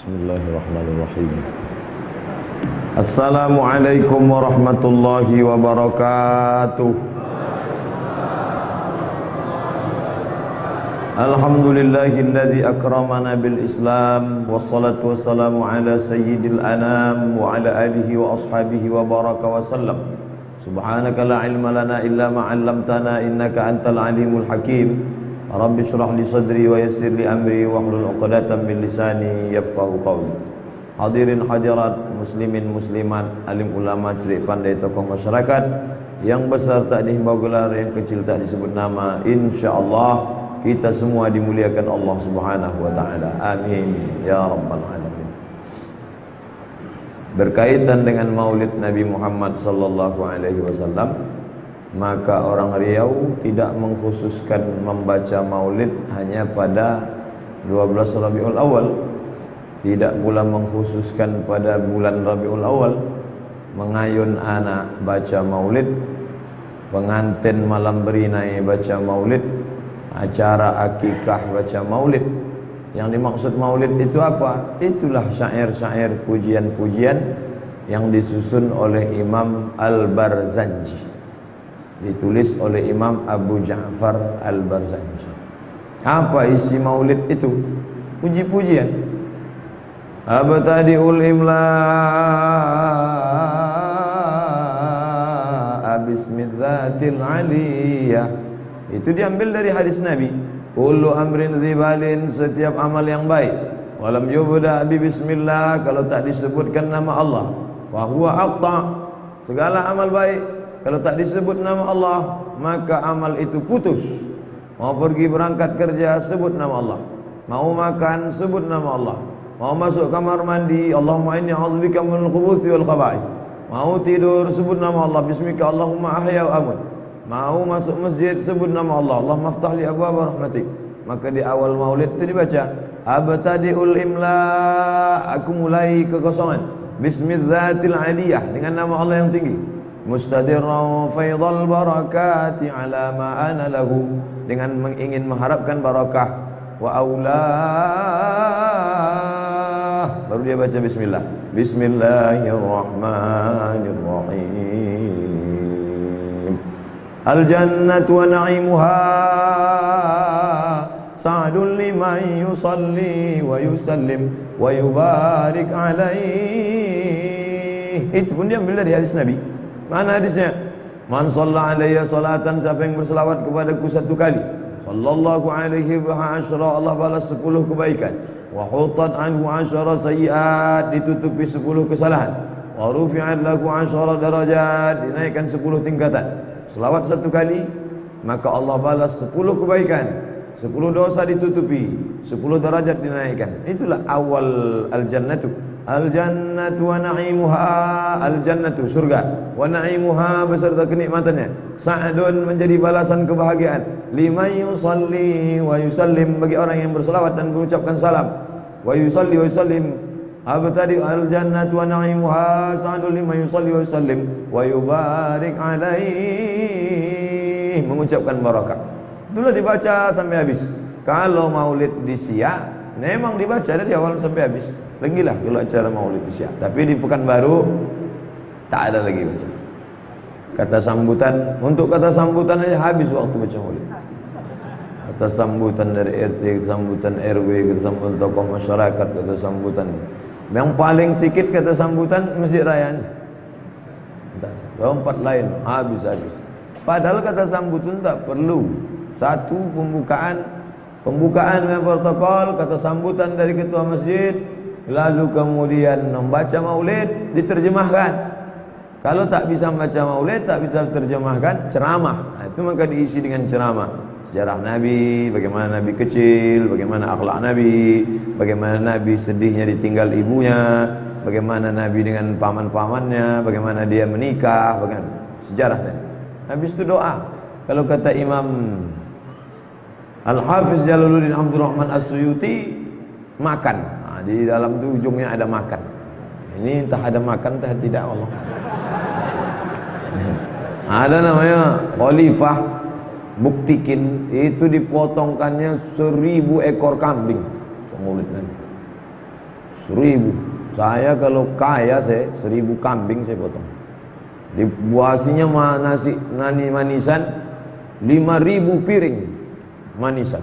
Bismillahirrahmanirrahim. Assalamualaikum warahmatullahi wabarakatuh. Alhamdulillahilladzi akramana bil Islam, wassalatu wassalamu ala sayyidil anam wa ala alihi wa ashabihi wa baraka wa sallam. Subhanaka la ilma lana illa ma 'allamtana innaka antal alimul hakim. Rabbi shrah li sadri wa yassir li amri wahlul 'uqdatam min lisani yafqahu qawli. Hadirin hadirat, muslimin muslimat, alim ulama, cerdik pandai, tokoh masyarakat, yang besar tak dihimbau gelar, yang kecil tak disebut nama. Insyaallah kita semua dimuliakan Allah Subhanahu wa taala. Amin ya rabbal alamin. Berkaitan dengan Maulid Nabi Muhammad sallallahu alaihi wasallam, maka orang Riau tidak mengkhususkan membaca Maulid hanya pada 12 Rabiul Awal, tidak pula mengkhususkan pada bulan Rabiul Awal. Mengayun anak baca Maulid, pengantin malam berinai baca Maulid, acara akikah baca Maulid. Yang dimaksud Maulid itu apa? Itulah syair-syair, pujian-pujian yang disusun oleh Imam Al-Barzanji, ditulis oleh Imam Abu Ja'far Al-Barzanji. Apa isi Maulid itu? Puji-pujian. Abtadi'ul imla bismidzatil aliyah. Itu diambil dari hadis Nabi. Kullu amrin zibalin, setiap amal yang baik, walam yubda bi bismillah, kalau tak disebutkan nama Allah, wa huwa aqta, segala amal baik kalau tak disebut nama Allah maka amal itu putus. Mau pergi berangkat kerja, sebut nama Allah. Mau makan, sebut nama Allah. Mau masuk kamar mandi, Allahumma inni a'udzubika minal khubuthi wal khaba'is. Mau tidur, sebut nama Allah, bismika Allahumma ahya wa amut. Mau masuk masjid, sebut nama Allah, Allahumma aftah li abwaaba rahmatik. Maka di awal Maulid itu dibaca abtadi'ul imla, aku mulai kekosongan, bismidzatil aliyah, dengan nama Allah yang tinggi. Mustadirran faidhal barakati ala ma ana lahu, dengan ingin mengharapkan barakah. Wa aulah, baru dia baca bismillah. Bismillahirrahmanirrahim. Al jannatu wa na'imuha sa'dun liman yusalli wa yusallim wa yubarik alaihi. Itu pun diambil dari hadis Nabi. Mana hadisnya? Man shalla alayya salatan, siapa yang berselawat kepadaku satu kali, sallallahu alaihi wa asyara, Allah balas 10 kebaikan. Wa hutat anhu asyara sayyiat, ditutupi 10 kesalahan. Wa rufi'at lahu asyara darajat, dinaikkan 10 tingkatan. Selawat satu kali, maka Allah balas 10 kebaikan, 10 dosa ditutupi, 10 derajat dinaikkan. Itulah awal al-jannatu. Al-jannatu wa na'imuha, al-jannatu surga, wa na'imuha beserta kenikmatannya, sa'dun menjadi balasan kebahagiaan, liman yusalli wa yusallim, bagi orang yang berselawat dan mengucapkan salam, wa yusalli wa yusallim. Abtadi al-jannatu wa na'imuha sa'dun liman yusalli wa yusallim wa yubarik alaihi, mengucapkan barakah. Itulah dibaca sampai habis. Kalau Maulid di Siak memang dibaca dari awal sampai habis. Lenggilah kalau acara Maulid di Siak. Tapi di Pekanbaru tak ada lagi baca. Kata sambutan, untuk kata sambutan aja habis waktu baca Maulid. Kata sambutan dari RT, kata sambutan RW, kata sambutan tokoh masyarakat, kata sambutan. Yang paling sikit kata sambutan Masjid Raya. Tempat lain habis-habis. Padahal kata sambutan tak perlu. Satu pembukaan dengan protokol, kata sambutan dari ketua masjid, lalu kemudian membaca Maulid, diterjemahkan. Kalau tak bisa membaca Maulid, tak bisa terjemahkan, ceramah. Nah, itu maka diisi dengan ceramah. Sejarah Nabi, bagaimana Nabi kecil, bagaimana akhlak Nabi, bagaimana Nabi sedihnya ditinggal ibunya, bagaimana Nabi dengan paman-pamannya, bagaimana dia menikah, bagaimana sejarahnya. Habis itu doa. Kalau kata Imam Al-Hafiz Jalaluddin Abdurrahman As-Suyuti, makan. Nah, di dalam itu ujungnya ada makan. Ini entah ada makan entah tidak, Allah. Ada namanya Khalifah buktikin, itu dipotongkannya 1000 ekor kambing. Maulid Nabi 1000. Saya kalau kaya saya 1000 kambing saya potong. Dibuasinya manisan 5000 piring manisan.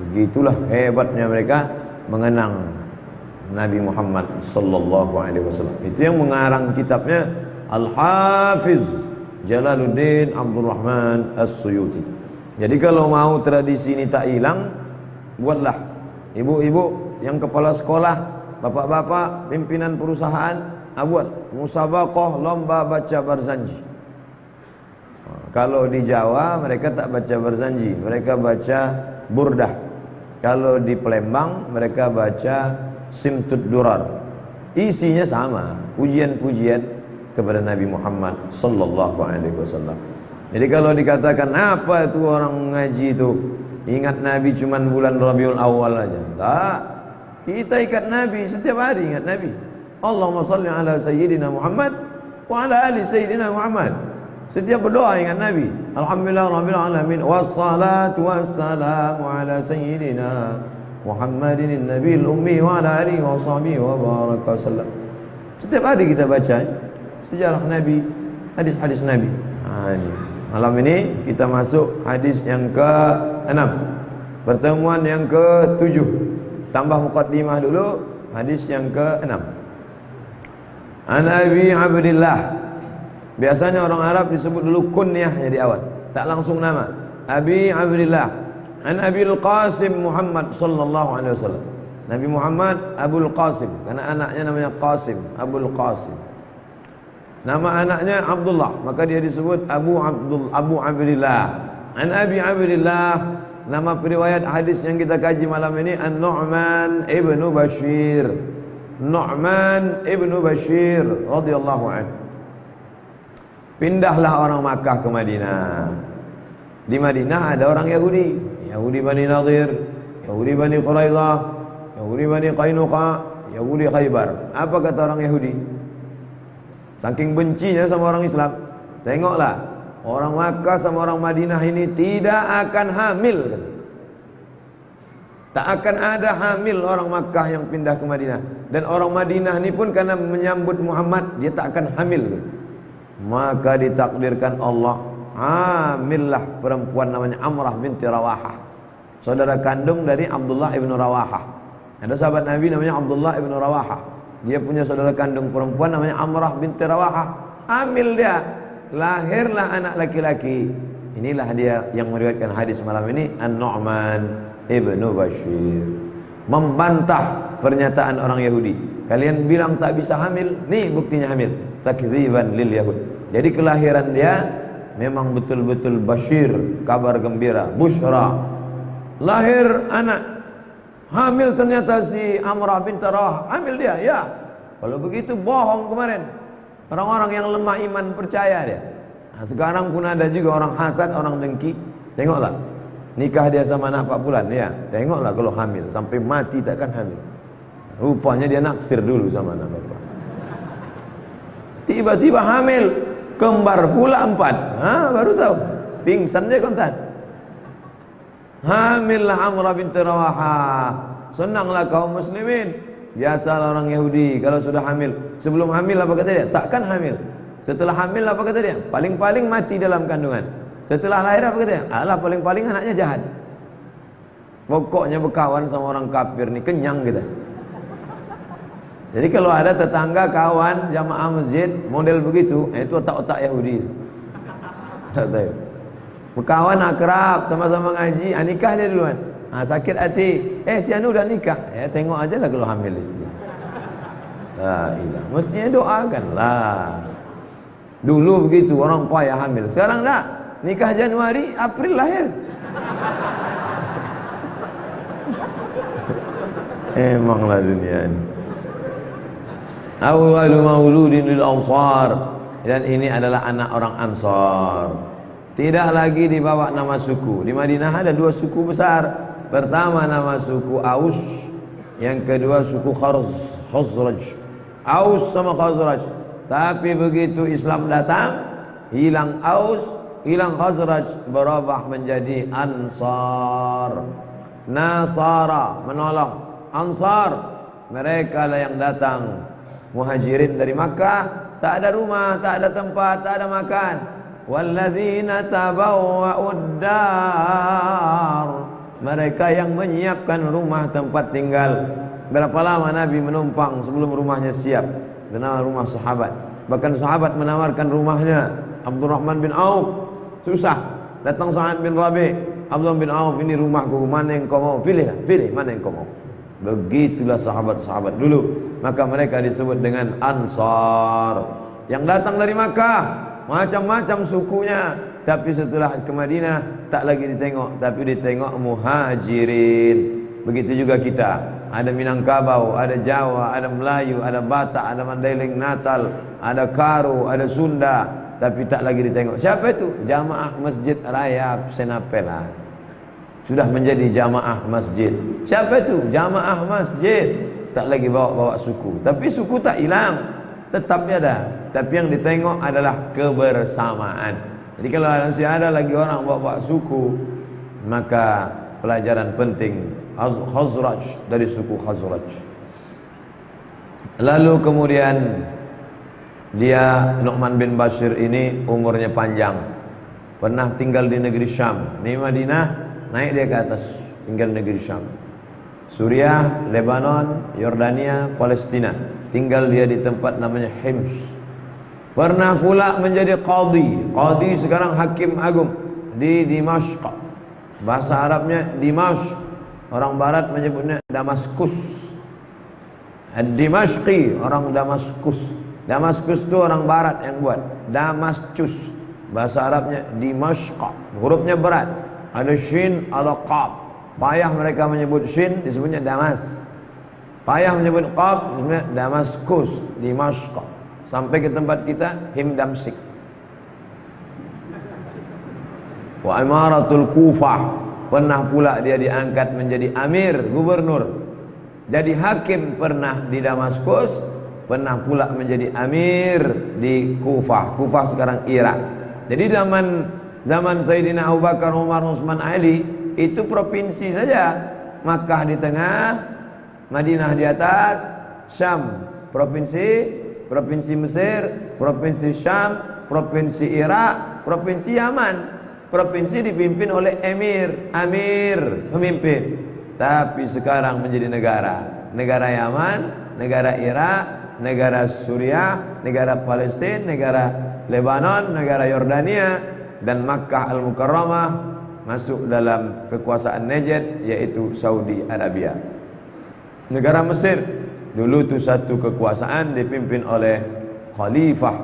Begitulah hebatnya mereka mengenang Nabi Muhammad sallallahu alaihi wasallam. Itu yang mengarang kitabnya Al-Hafiz Jalaluddin Abdul Rahman As-Suyuti. Jadi kalau mau tradisi ini tak hilang, buatlah ibu-ibu yang kepala sekolah, bapak-bapak pimpinan perusahaan, buat musabaqah lomba baca Barzanji. Kalau di Jawa mereka tak baca Barzanji, mereka baca Burdah. Kalau di Palembang mereka baca Simtud Durar. Isinya sama, pujian-pujian kepada Nabi Muhammad sallallahu alaihi wasallam. Jadi kalau dikatakan apa itu orang ngaji itu ingat Nabi cuman bulan Rabiul Awal aja. Tak. Kita ikat Nabi setiap hari, ingat Nabi. Allahumma salli ala sayyidina Muhammad wa ala ali sayyidina Muhammad. Setiap berdoa ingat Nabi. Alhamdulillah rabbil alamin wassalatu wassalamu ala sayyidina Muhammadin nabiyil ummi wa ala alihi wa sahbihi wa baraka wasallam. Setiap hari kita baca sejarah Nabi, hadis-hadis Nabi. Ini. Malam ini kita masuk hadis yang ke-6. Pertemuan yang ke-7. Tambah muqaddimah dulu, hadis yang ke-6. An Abi Abdillah. Biasanya orang Arab disebut dulu kunyahnya di awal, tak langsung nama. Abi Abdillah. An Abil Qasim Muhammad sallallahu alaihi wasallam. Nabi Muhammad Abul Qasim, karena anaknya namanya Qasim, Abul Qasim. Nama anaknya Abdullah, maka dia disebut Abu Abdillah. An Abi Abdillah, nama periwayat hadis yang kita kaji malam ini An-Nu'man ibnu Bashir. Nu'man ibnu Bashir radhiyallahu anhu. Pindahlah orang Makkah ke Madinah. Di Madinah ada orang Yahudi, Yahudi Bani Nadir, Yahudi Bani Quraidah, Yahudi Bani Qainuqa, Yahudi Khaybar. Apa kata orang Yahudi? Saking bencinya sama orang Islam, tengoklah orang Makkah sama orang Madinah ini tidak akan hamil. Tak akan ada hamil orang Makkah yang pindah ke Madinah. Dan orang Madinah ini pun karena menyambut Muhammad, dia tak akan hamil. Maka ditakdirkan Allah, hamillah perempuan namanya Amrah binti Rawahah, saudara kandung dari Abdullah ibnu Rawahah. Ada sahabat Nabi namanya Abdullah ibnu Rawahah, dia punya saudara kandung perempuan namanya Amrah binti Rawahah. Hamil dia, lahirlah anak laki-laki. Inilah dia yang meriwayatkan hadis malam ini, An-Nu'man ibnu Bashir, membantah pernyataan orang Yahudi. Kalian bilang tak bisa hamil, nih buktinya hamil. Takdziban lil Yahud. Jadi kelahiran dia memang betul-betul Bashir, kabar gembira, busyra. Lahir anak, hamil ternyata si Amrah binti Rawahah, hamil dia, ya. Kalau begitu bohong kemarin. Orang-orang yang lemah iman percaya dia. Nah, sekarang pun ada juga orang hasad, orang dengki. Tengoklah, nikah dia sama anak 4 bulan, ya. Tengoklah kalau hamil, sampai mati takkan hamil. Rupanya dia naksir dulu sama anak bapak. Tiba-tiba hamil, kembar pula 4. Baru tahu, pingsan dia kontan. Hamillah Amrah binti Rawahah. Senanglah kaum muslimin. Biasalah orang Yahudi kalau sudah hamil. Sebelum hamil apa kata dia? Takkan hamil. Setelah hamil apa kata dia? Paling-paling mati dalam kandungan. Setelah lahir apa kata dia? Alah, paling-paling anaknya jahat. Pokoknya berkawan sama orang kafir ni kenyang kita. Jadi kalau ada tetangga, kawan, jamaah masjid model begitu, itu otak-otak Yahudi. Tak tahu. Berkawan akrab, sama-sama ngaji, nikah dia duluan. Sakit hati, si anu udah nikah. Tengok aja lah kalau hamil istri. La ilah. Mestinya doakanlah. Dulu begitu orang payah hamil. Sekarang tak. Nikah Januari, April lahir. Emanglah dunia ini. Awwalu mauludin lil Ansar, dan ini adalah anak orang Ansar. Tidak lagi dibawa nama suku. Di Madinah ada 2 suku besar. Pertama nama suku Aus, yang kedua suku Khazraj. Aus sama Khazraj. Tapi begitu Islam datang, hilang Aus, hilang Khazraj, berubah menjadi Ansar. Nasara, menolong. Ansar, mereka lah yang datang muhajirin dari Makkah, tak ada rumah, tak ada tempat, tak ada makan. Walladzina tabawwa'ud dar, mereka yang menyiapkan rumah tempat tinggal. Berapa lama Nabi menumpang sebelum rumahnya siap? Bernama rumah sahabat. Bahkan sahabat menawarkan rumahnya. Abdurrahman bin Auf susah, datang Sa'ad bin Rabi', Abdullah bin Auf, ini rumahku, mana yang kau mau? Pilih mana yang kau mau. Begitulah sahabat-sahabat dulu. Maka mereka disebut dengan Ansar, yang datang dari Makkah, macam-macam sukunya. Tapi setelah ke Madinah tak lagi ditengok, tapi ditengok Muhajirin. Begitu juga kita, ada Minangkabau, ada Jawa, ada Melayu, ada Batak, ada Mandailing Natal, ada Karo, ada Sunda, tapi tak lagi ditengok. Siapa itu? Jamaah Masjid Raya Senapela. Sudah menjadi jamaah masjid. Siapa itu? Jamaah masjid. Tak lagi bawa-bawa suku. Tapi suku tak hilang, tetap ada. Tapi yang ditengok adalah kebersamaan. Jadi kalau masih ada lagi orang bawa-bawa suku, maka pelajaran penting Khazraj, dari suku Khazraj. Lalu kemudian dia, Nu'man bin Bashir ini umurnya panjang, pernah tinggal di negeri Syam. Di Madinah, naik dia ke atas, tinggal di negeri Syam. Suriah, Lebanon, Yordania, Palestina. Tinggal dia di tempat namanya Hims. Pernah pula menjadi qadhi. Qadhi sekarang hakim agung di Dimashq. Bahasa Arabnya Dimashq. Orang barat menyebutnya Damaskus. Dimashqi, orang Damaskus. Damaskus itu orang barat yang buat. Damascus. Bahasa Arabnya Dimashq. Hurufnya berat. Ada shin, ada qaf. Payah mereka menyebut shin, disebutnya Damas. Payah menyebut qaf, disebutnya Damaskus, Dimashq. Sampai ke tempat kita Himdamsik. Wa imaratul Kufah. Pernah pula dia diangkat menjadi amir, gubernur. Jadi hakim pernah di Damaskus, pernah pula menjadi amir di Kufah. Kufah sekarang Irak. Jadi zaman Sayyidina Abu Bakar, Umar, Utsman, Ali, itu provinsi saja. Makkah di tengah, Madinah di atas, Syam provinsi Mesir, provinsi Syam, provinsi Irak, provinsi Yaman. Provinsi dipimpin oleh amir, pemimpin. Tapi sekarang menjadi negara. Negara Yaman, negara Irak, negara Suriah, negara Palestina, negara Lebanon, negara Yordania, dan Makkah Al-Mukarramah masuk dalam kekuasaan Najd, yaitu Saudi Arabia. Negara Mesir dulu itu satu kekuasaan dipimpin oleh khalifah,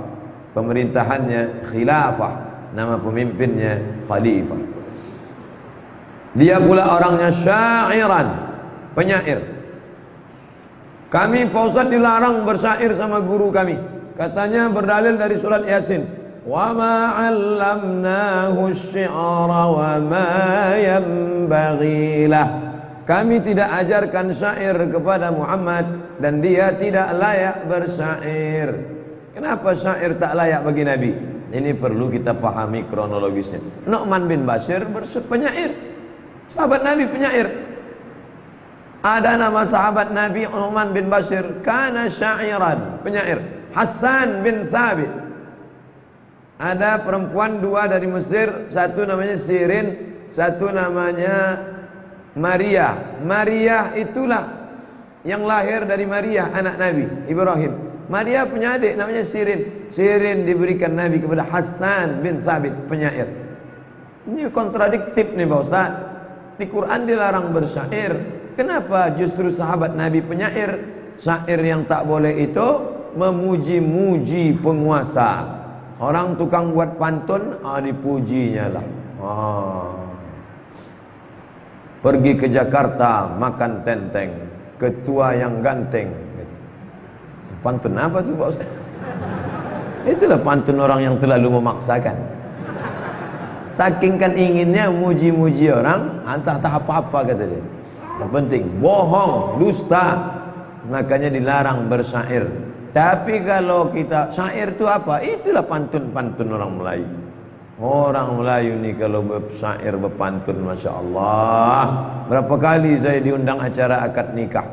pemerintahannya khilafah, nama pemimpinnya khalifah. Dia pula orangnya syairan, penyair. Kami Pak Ustaz dilarang bersyair sama guru kami. Katanya berdalil dari surat Yasin. Wa ma 'allamnahu asy-syi'ra wa ma yanbaghi lah. Kami tidak ajarkan syair kepada Muhammad dan dia tidak layak bersyair. Kenapa syair tak layak bagi Nabi? Ini perlu kita pahami kronologisnya. Nu'man bin Bashir penyair. Sahabat Nabi penyair. Ada nama sahabat Nabi Nu'man bin Bashir, kana syairan, penyair. Hassan bin Thabit. Ada perempuan dua dari Mesir, satu namanya Sirin, satu namanya Maria. Maria itulah yang lahir dari Maria, anak Nabi Ibrahim. Maria punya adik namanya Sirin. Sirin diberikan Nabi kepada Hassan bin Thabit, penyair. Ini kontradiktif nih Pak Ustaz. Di Quran dilarang bersyair. Kenapa justru sahabat Nabi penyair? Syair yang tak boleh itu memuji-muji penguasa. Orang tukang buat pantun, dipujinya lah. Pergi ke Jakarta makan tenteng, ketua yang ganteng. Pantun apa tuh Pak Ustaz? Itulah pantun orang yang terlalu memaksakan. Saking kan inginnya muji-muji orang, entah apa-apa kata dia. Yang penting bohong, dusta, makanya dilarang bersyair. Tapi kalau kita syair itu apa? Itulah pantun-pantun orang Melayu. Orang Melayu ni kalau bersyair berpantun, Masya Allah. Berapa kali saya diundang acara akad nikah,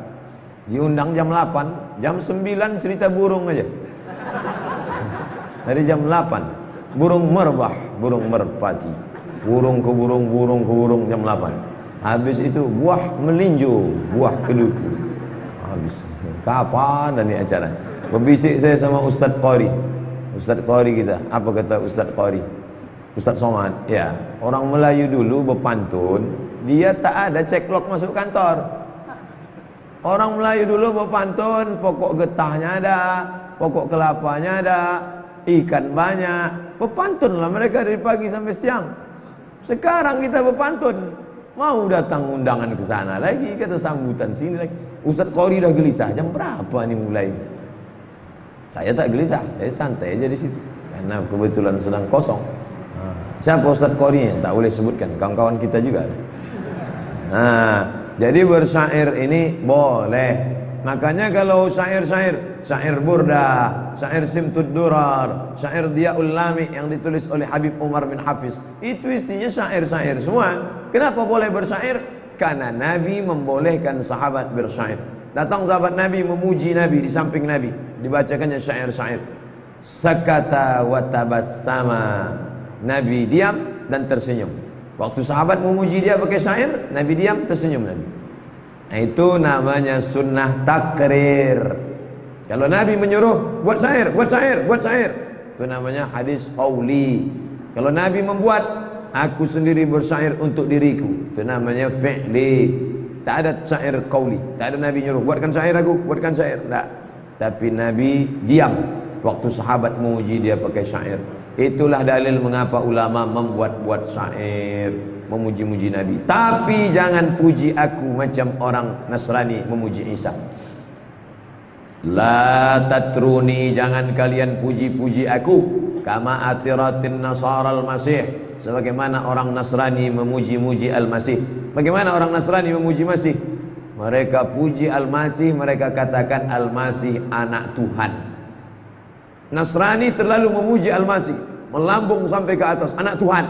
Diundang jam 8, jam 9 cerita burung aja. Dari jam 8, burung merbah, burung merpati, burung ke burung, burung ke burung jam 8. Habis itu buah melinjo, buah keduku. Habis. Kapan dan ini acara? Berbisik saya sama Ustaz Qori. Ustaz Qori kita, apa kata Ustaz Qori? Ustaz Somad, ya, orang Melayu dulu berpantun, dia tak ada ceklok masuk kantor. Orang Melayu dulu berpantun, pokok getahnya ada, pokok kelapanya ada, ikan banyak. Berpantunlah mereka dari pagi sampai siang. Sekarang kita berpantun, mau datang undangan ke sana lagi, kata sambutan sini lagi. Ustaz Qori dah gelisah, jam berapa nih mulai? Saya tak gelisah, saya santai aja di situ, karena kebetulan sedang kosong. Siapa Ustaz Qori? Tak boleh sebutkan, kawan-kawan kita juga. Nah, jadi bersyair ini boleh. Makanya kalau syair-syair, syair burda, syair simtud durar, syair diaul lami yang ditulis oleh Habib Umar bin Hafiz, itu istinya syair-syair semua. Kenapa boleh bersyair? Karena Nabi membolehkan sahabat bersyair. Datang sahabat Nabi memuji Nabi di samping Nabi, dibacakannya syair-syair. Sakata wa tabassama, Nabi diam dan tersenyum. Waktu sahabat memuji dia pakai syair, Nabi diam, tersenyum Nabi. Nah, itu namanya sunnah takrir. Kalau Nabi menyuruh buat syair, buat syair, buat syair, itu namanya hadis qauli. Kalau Nabi membuat, aku sendiri bersyair untuk diriku, itu namanya fi'li. Tak ada syair qauli. Tak ada Nabi nyuruh buatkan syair aku, buatkan syair. Tak. Tapi Nabi diam waktu sahabat memuji dia pakai syair. Itulah dalil mengapa ulama membuat-buat syair memuji-muji Nabi. Tapi jangan puji aku macam orang Nasrani memuji Isa. La tatruni, jangan kalian puji-puji aku kama atiratin nasaral masih, sebagaimana orang Nasrani memuji-muji Al-Masih. Bagaimana orang Nasrani memuji Masih? Mereka puji Al-Masih, mereka katakan Al-Masih anak Tuhan. Nasrani terlalu memuji Al-Masih, melambung sampai ke atas, anak Tuhan.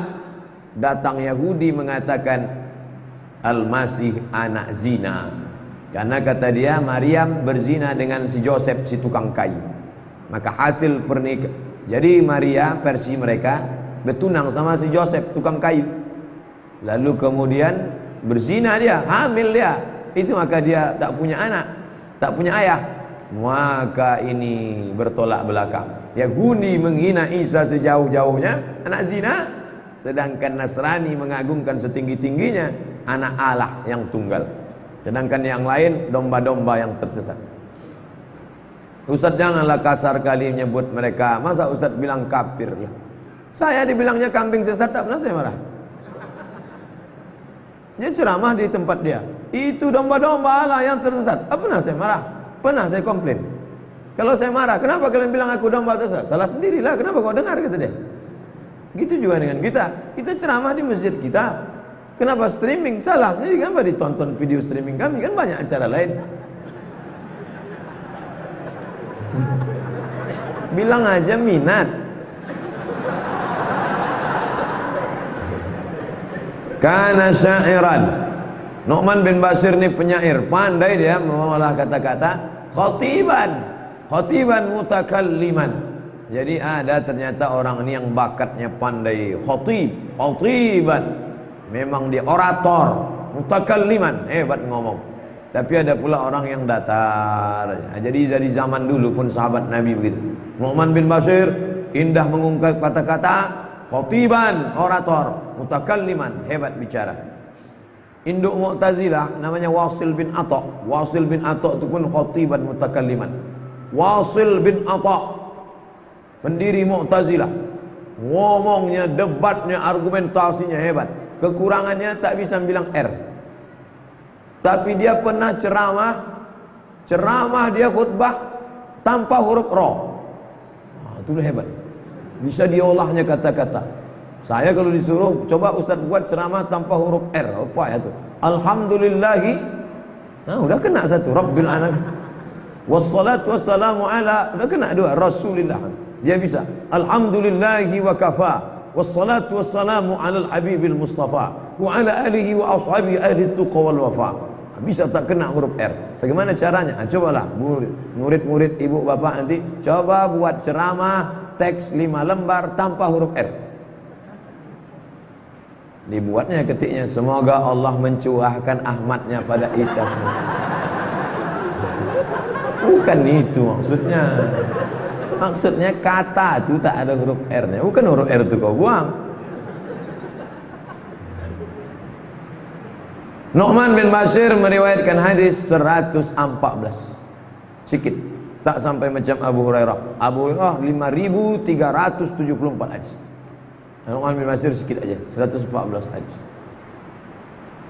Datang Yahudi mengatakan Al-Masih anak zina, karena kata dia Maryam berzina dengan si Joseph, si tukang kayu. Maka hasil pernikahan, jadi Maria versi mereka bertunang sama si Joseph, tukang kayu. Lalu kemudian berzina dia, hamil dia. Itu maka dia tak punya anak, tak punya ayah. Maka ini bertolak belakang. Yahudi menghina Isa sejauh-jauhnya, anak zina. Sedangkan Nasrani mengagungkan setinggi-tingginya anak Allah yang tunggal. Sedangkan yang lain domba-domba yang tersesat. Ustaz janganlah kasar kali menyebut mereka. Masa Ustaz bilang kafir? Saya dibilangnya kambing sesat, tak pernah saya marah. Dia ceramah di tempat dia, itu domba-domba Allah yang tersesat. Tak pernah saya marah. Pernah saya komplain. Kalau saya marah, kenapa kalian bilang aku domba tersesat? Salah sendirilah, kenapa kau dengar, kata dia. Gitu juga dengan kita. Kita ceramah di masjid kita. Kenapa streaming? Salah sendiri, kenapa ditonton video streaming kami? Kan banyak acara lain. Bilang aja minat. Kana syairan. Nu'man bin Bashir ini penyair, pandai dia mengolah kata-kata. Khatiban mutakalliman. Jadi ada ternyata orang ini yang bakatnya pandai khatiban. Memang dia orator, mutakalliman, hebat ngomong. Tapi ada pula orang yang datar. Jadi dari zaman dulu pun sahabat Nabi begitu. Nu'man bin Bashir indah mengungkap kata-kata, khatiban, orator, mutakalliman, hebat bicara. Induk Mu'tazilah namanya Wasil bin Atha. Wasil bin Atha itu pun khatiban mutakalliman. Wasil bin Atha, pendiri Mu'tazilah, ngomongnya, debatnya, argumentasinya hebat. Kekurangannya tak bisa bilang R. Tapi dia pernah ceramah dia khutbah tanpa huruf Ra. Itu hebat. Bisa diolahnya kata-kata. Saya kalau disuruh coba Ustaz buat ceramah tanpa huruf R, apa ya itu? Alhamdulillahi. Nah, udah kena satu, Rabbil alamin. Wassalatu wassalamu ala, udah kena dua, Rasulillah. Dia bisa. Alhamdulillahi wa kafa. Wassalatu wassalamu ala al-habibil mustafa wa ala alihi wa ashabihi ahli tuqa wal wafa. bisa tak kena huruf R. Bagaimana caranya? Cobalah murid-murid ibu bapak nanti coba buat ceramah teks 5 lembar tanpa huruf R. Dibuatnya ketiknya, semoga Allah mencurahkan Ahmadnya pada kita semua. Bukan itu maksudnya. Maksudnya kata itu tak ada huruf R-nya. Bukan huruf R itu kau buang. Nu'man bin Bashir meriwayatkan hadis 114. Sikit. Tak sampai macam Abu Hurairah. Abu Hurairah 5374 hadis. Nu'man bin Bashir sikit aja, 114 hadis.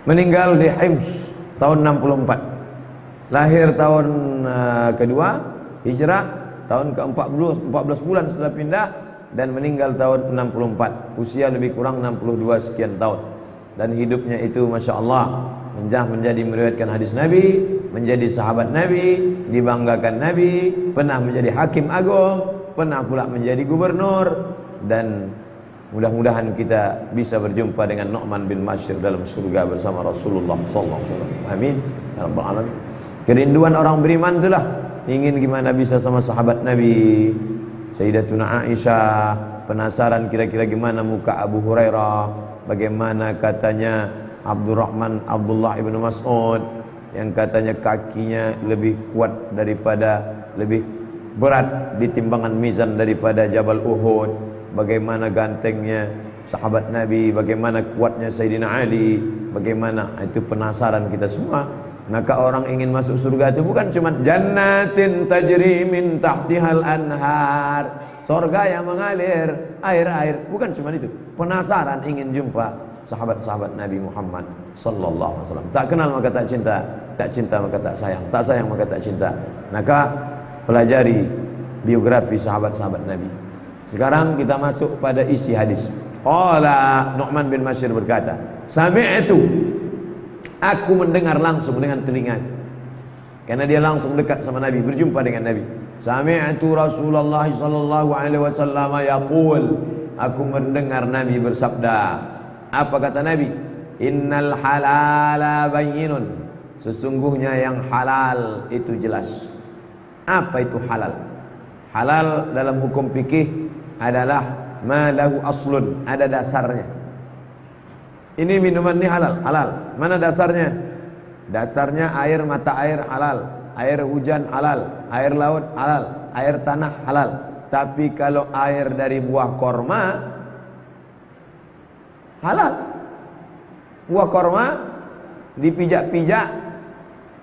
Meninggal di Hims tahun 64. Lahir tahun kedua Hijrah, tahun ke-14 bulan setelah pindah, dan meninggal tahun 64. Usia lebih kurang 62 sekian tahun. Dan hidupnya itu Masya Allah menjadi meriwayatkan hadis Nabi, menjadi sahabat Nabi, dibanggakan Nabi, pernah menjadi hakim agung, pernah pula menjadi gubernur. Dan mudah-mudahan kita bisa berjumpa dengan Nu'man bin Bashir dalam surga bersama Rasulullah SAW. Amin ya rabbal alamin. Kerinduan orang beriman itulah ingin gimana bisa sama sahabat Nabi. Sayyidatuna Aisyah penasaran kira-kira gimana muka Abu Hurairah, bagaimana katanya Abdullah ibnu Mas'ud yang katanya kakinya lebih kuat daripada, lebih berat di timbangan mizan daripada Jabal Uhud. Bagaimana gantengnya sahabat Nabi, bagaimana kuatnya Sayyidina Ali, bagaimana itu penasaran kita semua. Maka orang ingin masuk surga itu bukan cuma jannatin tajri min tahtihal anhar, surga yang mengalir air-air, bukan cuma itu. Penasaran ingin jumpa sahabat-sahabat Nabi Muhammad sallallahu alaihi wasallam. Tak kenal maka tak cinta, tak cinta maka tak sayang maka tak cinta. Maka pelajari biografi sahabat-sahabat Nabi. Sekarang kita masuk pada isi hadis. Qala Nu'man bin Bashir berkata, sami'tu, aku mendengar langsung dengan telinga. Karena dia langsung dekat sama Nabi, berjumpa dengan Nabi. Sami'tu Rasulullah sallallahu alaihi wasallam yaqul, aku mendengar Nabi bersabda. Apa kata Nabi? Innal halala bayyinun, sesungguhnya yang halal itu jelas. Apa itu halal? Halal dalam hukum fikih adalah ma lahu aslun, ada dasarnya. Ini minuman ini halal, halal. Mana dasarnya? Dasarnya air mata air halal, air hujan halal, air laut halal, air tanah halal. Tapi kalau air dari buah korma halal. Buah korma dipijak-pijak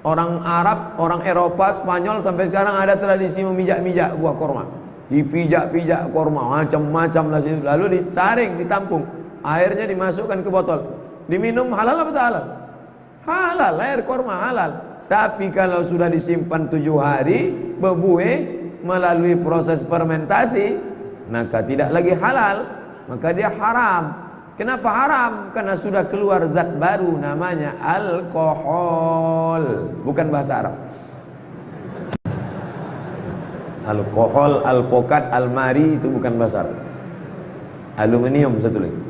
orang Arab, orang Eropa, Spanyol sampai sekarang ada tradisi memijak-mijak buah korma. Dipijak-pijak korma macam-macam lah situ. Lalu disaring, ditampung. Airnya dimasukkan ke botol. Diminum halal apa tak halal? Halal, air korma halal. Tapi kalau sudah disimpan 7 hari, berbuih melalui proses fermentasi, maka tidak lagi halal, maka dia haram. Kenapa haram? Karena sudah keluar zat baru namanya alkohol. Bukan bahasa Arab. Alkohol, alpokat, almari itu bukan bahasa Arab. Aluminium satu lagi.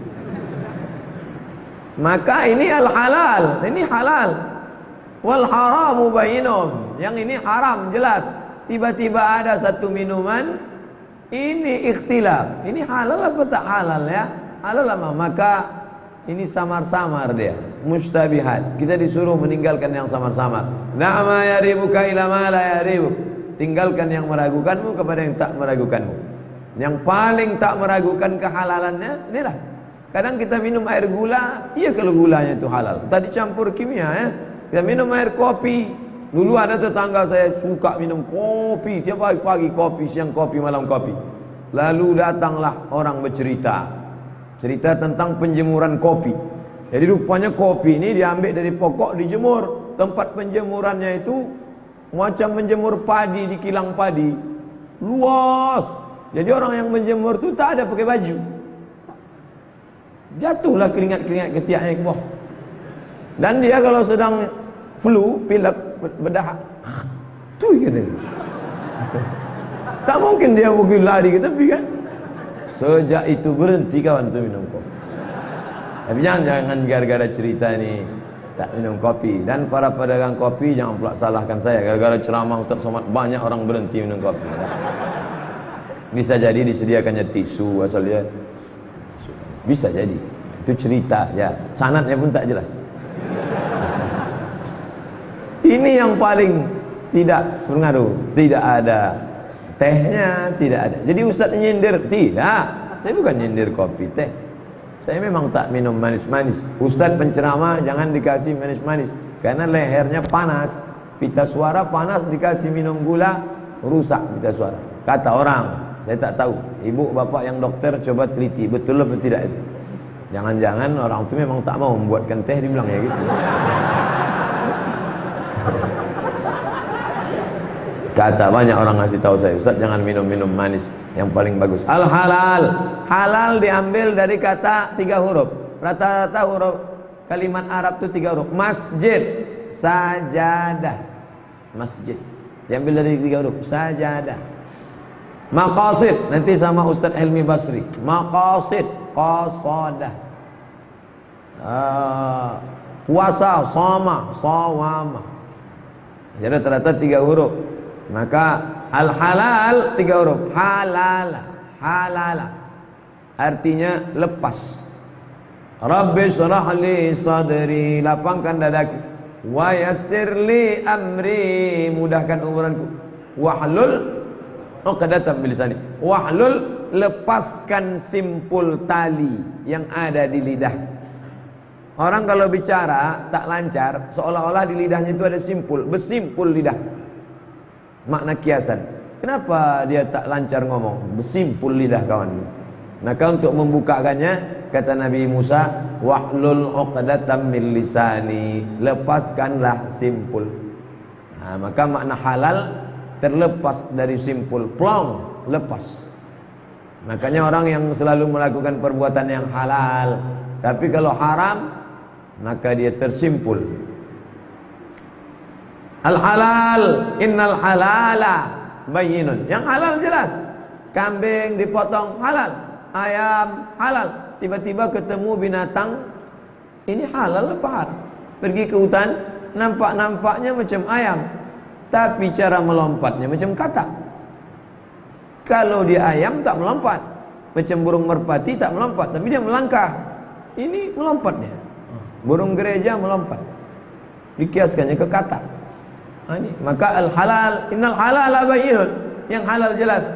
Maka ini al-halal, ini halal. Wal haramu bainum, yang ini haram jelas. Tiba-tiba ada satu minuman, ini ikhtilaf. Ini halal apa tak halal ya? Halal lama, maka ini samar-samar dia, mustabihat. Kita disuruh meninggalkan yang samar-samar. Na'ma yaribuka ila ma la yaribuk. Tinggalkan yang meragukanmu kepada yang tak meragukanmu. Yang paling tak meragukan kehalalannya inilah. Kadang kita minum air gula, iya kalau gulanya itu halal. Tadi campur kimia ya. Kita minum air kopi. Dulu ada tetangga saya suka minum kopi, tiap pagi kopi, siang kopi, malam kopi. Lalu datanglah orang bercerita, cerita tentang penjemuran kopi. Jadi rupanya kopi ini diambil dari pokok, dijemur. Tempat penjemurannya itu macam menjemur padi di kilang padi, luas. Jadi orang yang menjemur itu tak ada pakai baju. Jatuhlah keringat-keringat ketiaknya ke bawah. Dan dia kalau sedang flu, pilek, berdahak, tuh gitu. Tak mungkin dia mungkin lari ke tepi kan. Sejak itu berhenti kawan tu minum kopi. Tapi jangan gara-gara cerita ni Tak minum kopi. Dan para pedagang kopi jangan pula salahkan saya. Gara-gara ceramah Ustaz Somad banyak orang berhenti minum kopi. Bisa jadi disediakannya tisu asal dia. Bisa jadi. Itu cerita ya. Sanadnya pun tak jelas. Ini yang paling tidak pengaruh. Tidak ada tehnya, tidak ada. Jadi Ustaz nyindir, tidak. Saya bukan nyindir kopi teh. Saya memang tak minum manis-manis. Ustaz penceramah jangan dikasih manis-manis karena lehernya panas. Pita suara panas, dikasih minum gula rusak pita suara. Kata orang, saya tak tahu. Ibu bapak yang dokter coba teliti betul atau tidak itu. Jangan-jangan orang itu memang tak mau membuatkan teh, dibilang ya gitu. Kata banyak orang ngasih tahu saya, Ustaz jangan minum-minum manis, yang paling bagus. Al-halal, halal diambil dari kata 3 huruf. Rata-rata huruf kalimat Arab itu 3 huruf. Masjid, sajadah. Masjid diambil dari 3 huruf, sajadah. Maqasid, nanti sama Ustaz Helmi Basri. Maqasid, qasadah. Puasa, soma, sawama. Jadi rata-rata 3 huruf. Maka al-halal 3 huruf. Halala, halala. Artinya lepas. Rabbi syrah li sadri, lapangkan dadaku. Wa yassir li amri, mudahkan umuranku. Wahlul uqdatam min lisani. Wahlul, lepaskan simpul tali yang ada di lidah. Orang kalau bicara tak lancar, seolah-olah di lidahnya itu ada simpul, bersimpul lidah. Makna kiasan. Kenapa dia tak lancar ngomong? Bersimpul lidah kawan. Maka untuk membukakannya kata Nabi Musa, wahlul uqdatam min lisani, lepaskanlah simpul. Nah, maka makna halal terlepas dari simpul, plong, lepas. Makanya orang yang selalu melakukan perbuatan yang halal, tapi kalau haram maka dia tersimpul. Al-halal, innal halala bayyinun. Yang halal jelas. Kambing dipotong halal, ayam halal. Tiba-tiba ketemu binatang, ini halal apa haram? Pergi ke hutan, nampak-nampaknya macam ayam, tapi cara melompatnya macam katak. Kalau dia ayam tak melompat, macam burung merpati tak melompat, tapi dia melangkah. Ini melompatnya. Burung gereja melompat. Dikiaskannya ke katak. Maka al-halal, innal halala bayyinun, yang halal jelas.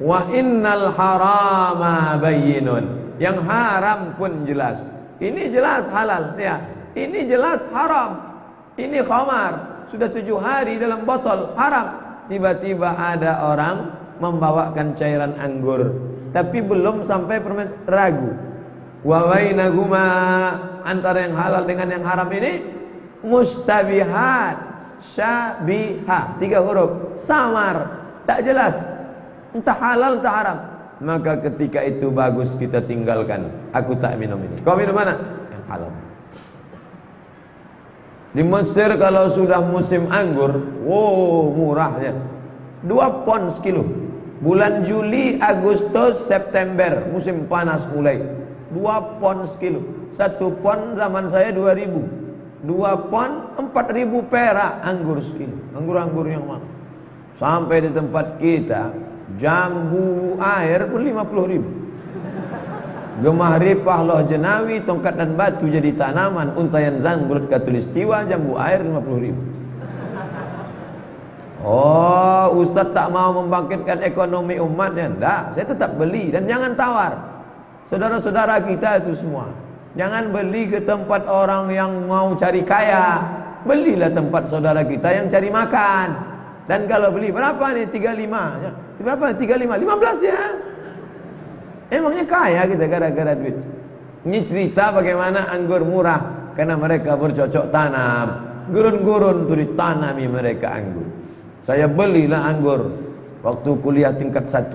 Wa innal harama bayyinun, yang haram pun jelas. Ini jelas halal ya, ini jelas haram. Ini khamar, sudah 7 hari dalam botol, haram. Tiba-tiba ada orang membawakan cairan anggur, tapi belum sampai ragu. Wa bainahuma, antara yang halal dengan yang haram ini mustabihat, syabihah, 3 huruf, samar, tak jelas, entah halal entah haram. Maka ketika itu bagus kita tinggalkan. Aku tak minum ini. Kau minum mana? Yang halal. Di Mesir kalau sudah musim anggur, wow, murahnya 2 pon sekilo. Bulan Juli, Agustus, September, musim panas mulai, 2 pon sekilo. 1 pon zaman saya 2000. 2 pon 4.000 perak anggur sekilo. Anggur-anggur yang mahal. Sampai di tempat kita jambu air pun 50.000. Gemah ripah loh jenawi, tongkat dan batu jadi tanaman, untayan zangbrut katulistiwa, jambu air 50.000. Oh, Ustaz tak mau membangkitkan ekonomi umatnya? Enggak, saya tetap beli dan jangan tawar. Saudara-saudara kita itu semua, jangan beli ke tempat orang yang mau cari kaya. Belilah tempat saudara kita yang cari makan. Dan kalau beli berapa nih? 35 ya. Berapa? 35, 15 ya. Emangnya kaya kita gara-gara duit. Ini cerita bagaimana anggur murah karena mereka bercocok tanam. Gurun-gurun tuh ditanami mereka anggur. Saya belilah anggur waktu kuliah tingkat 1.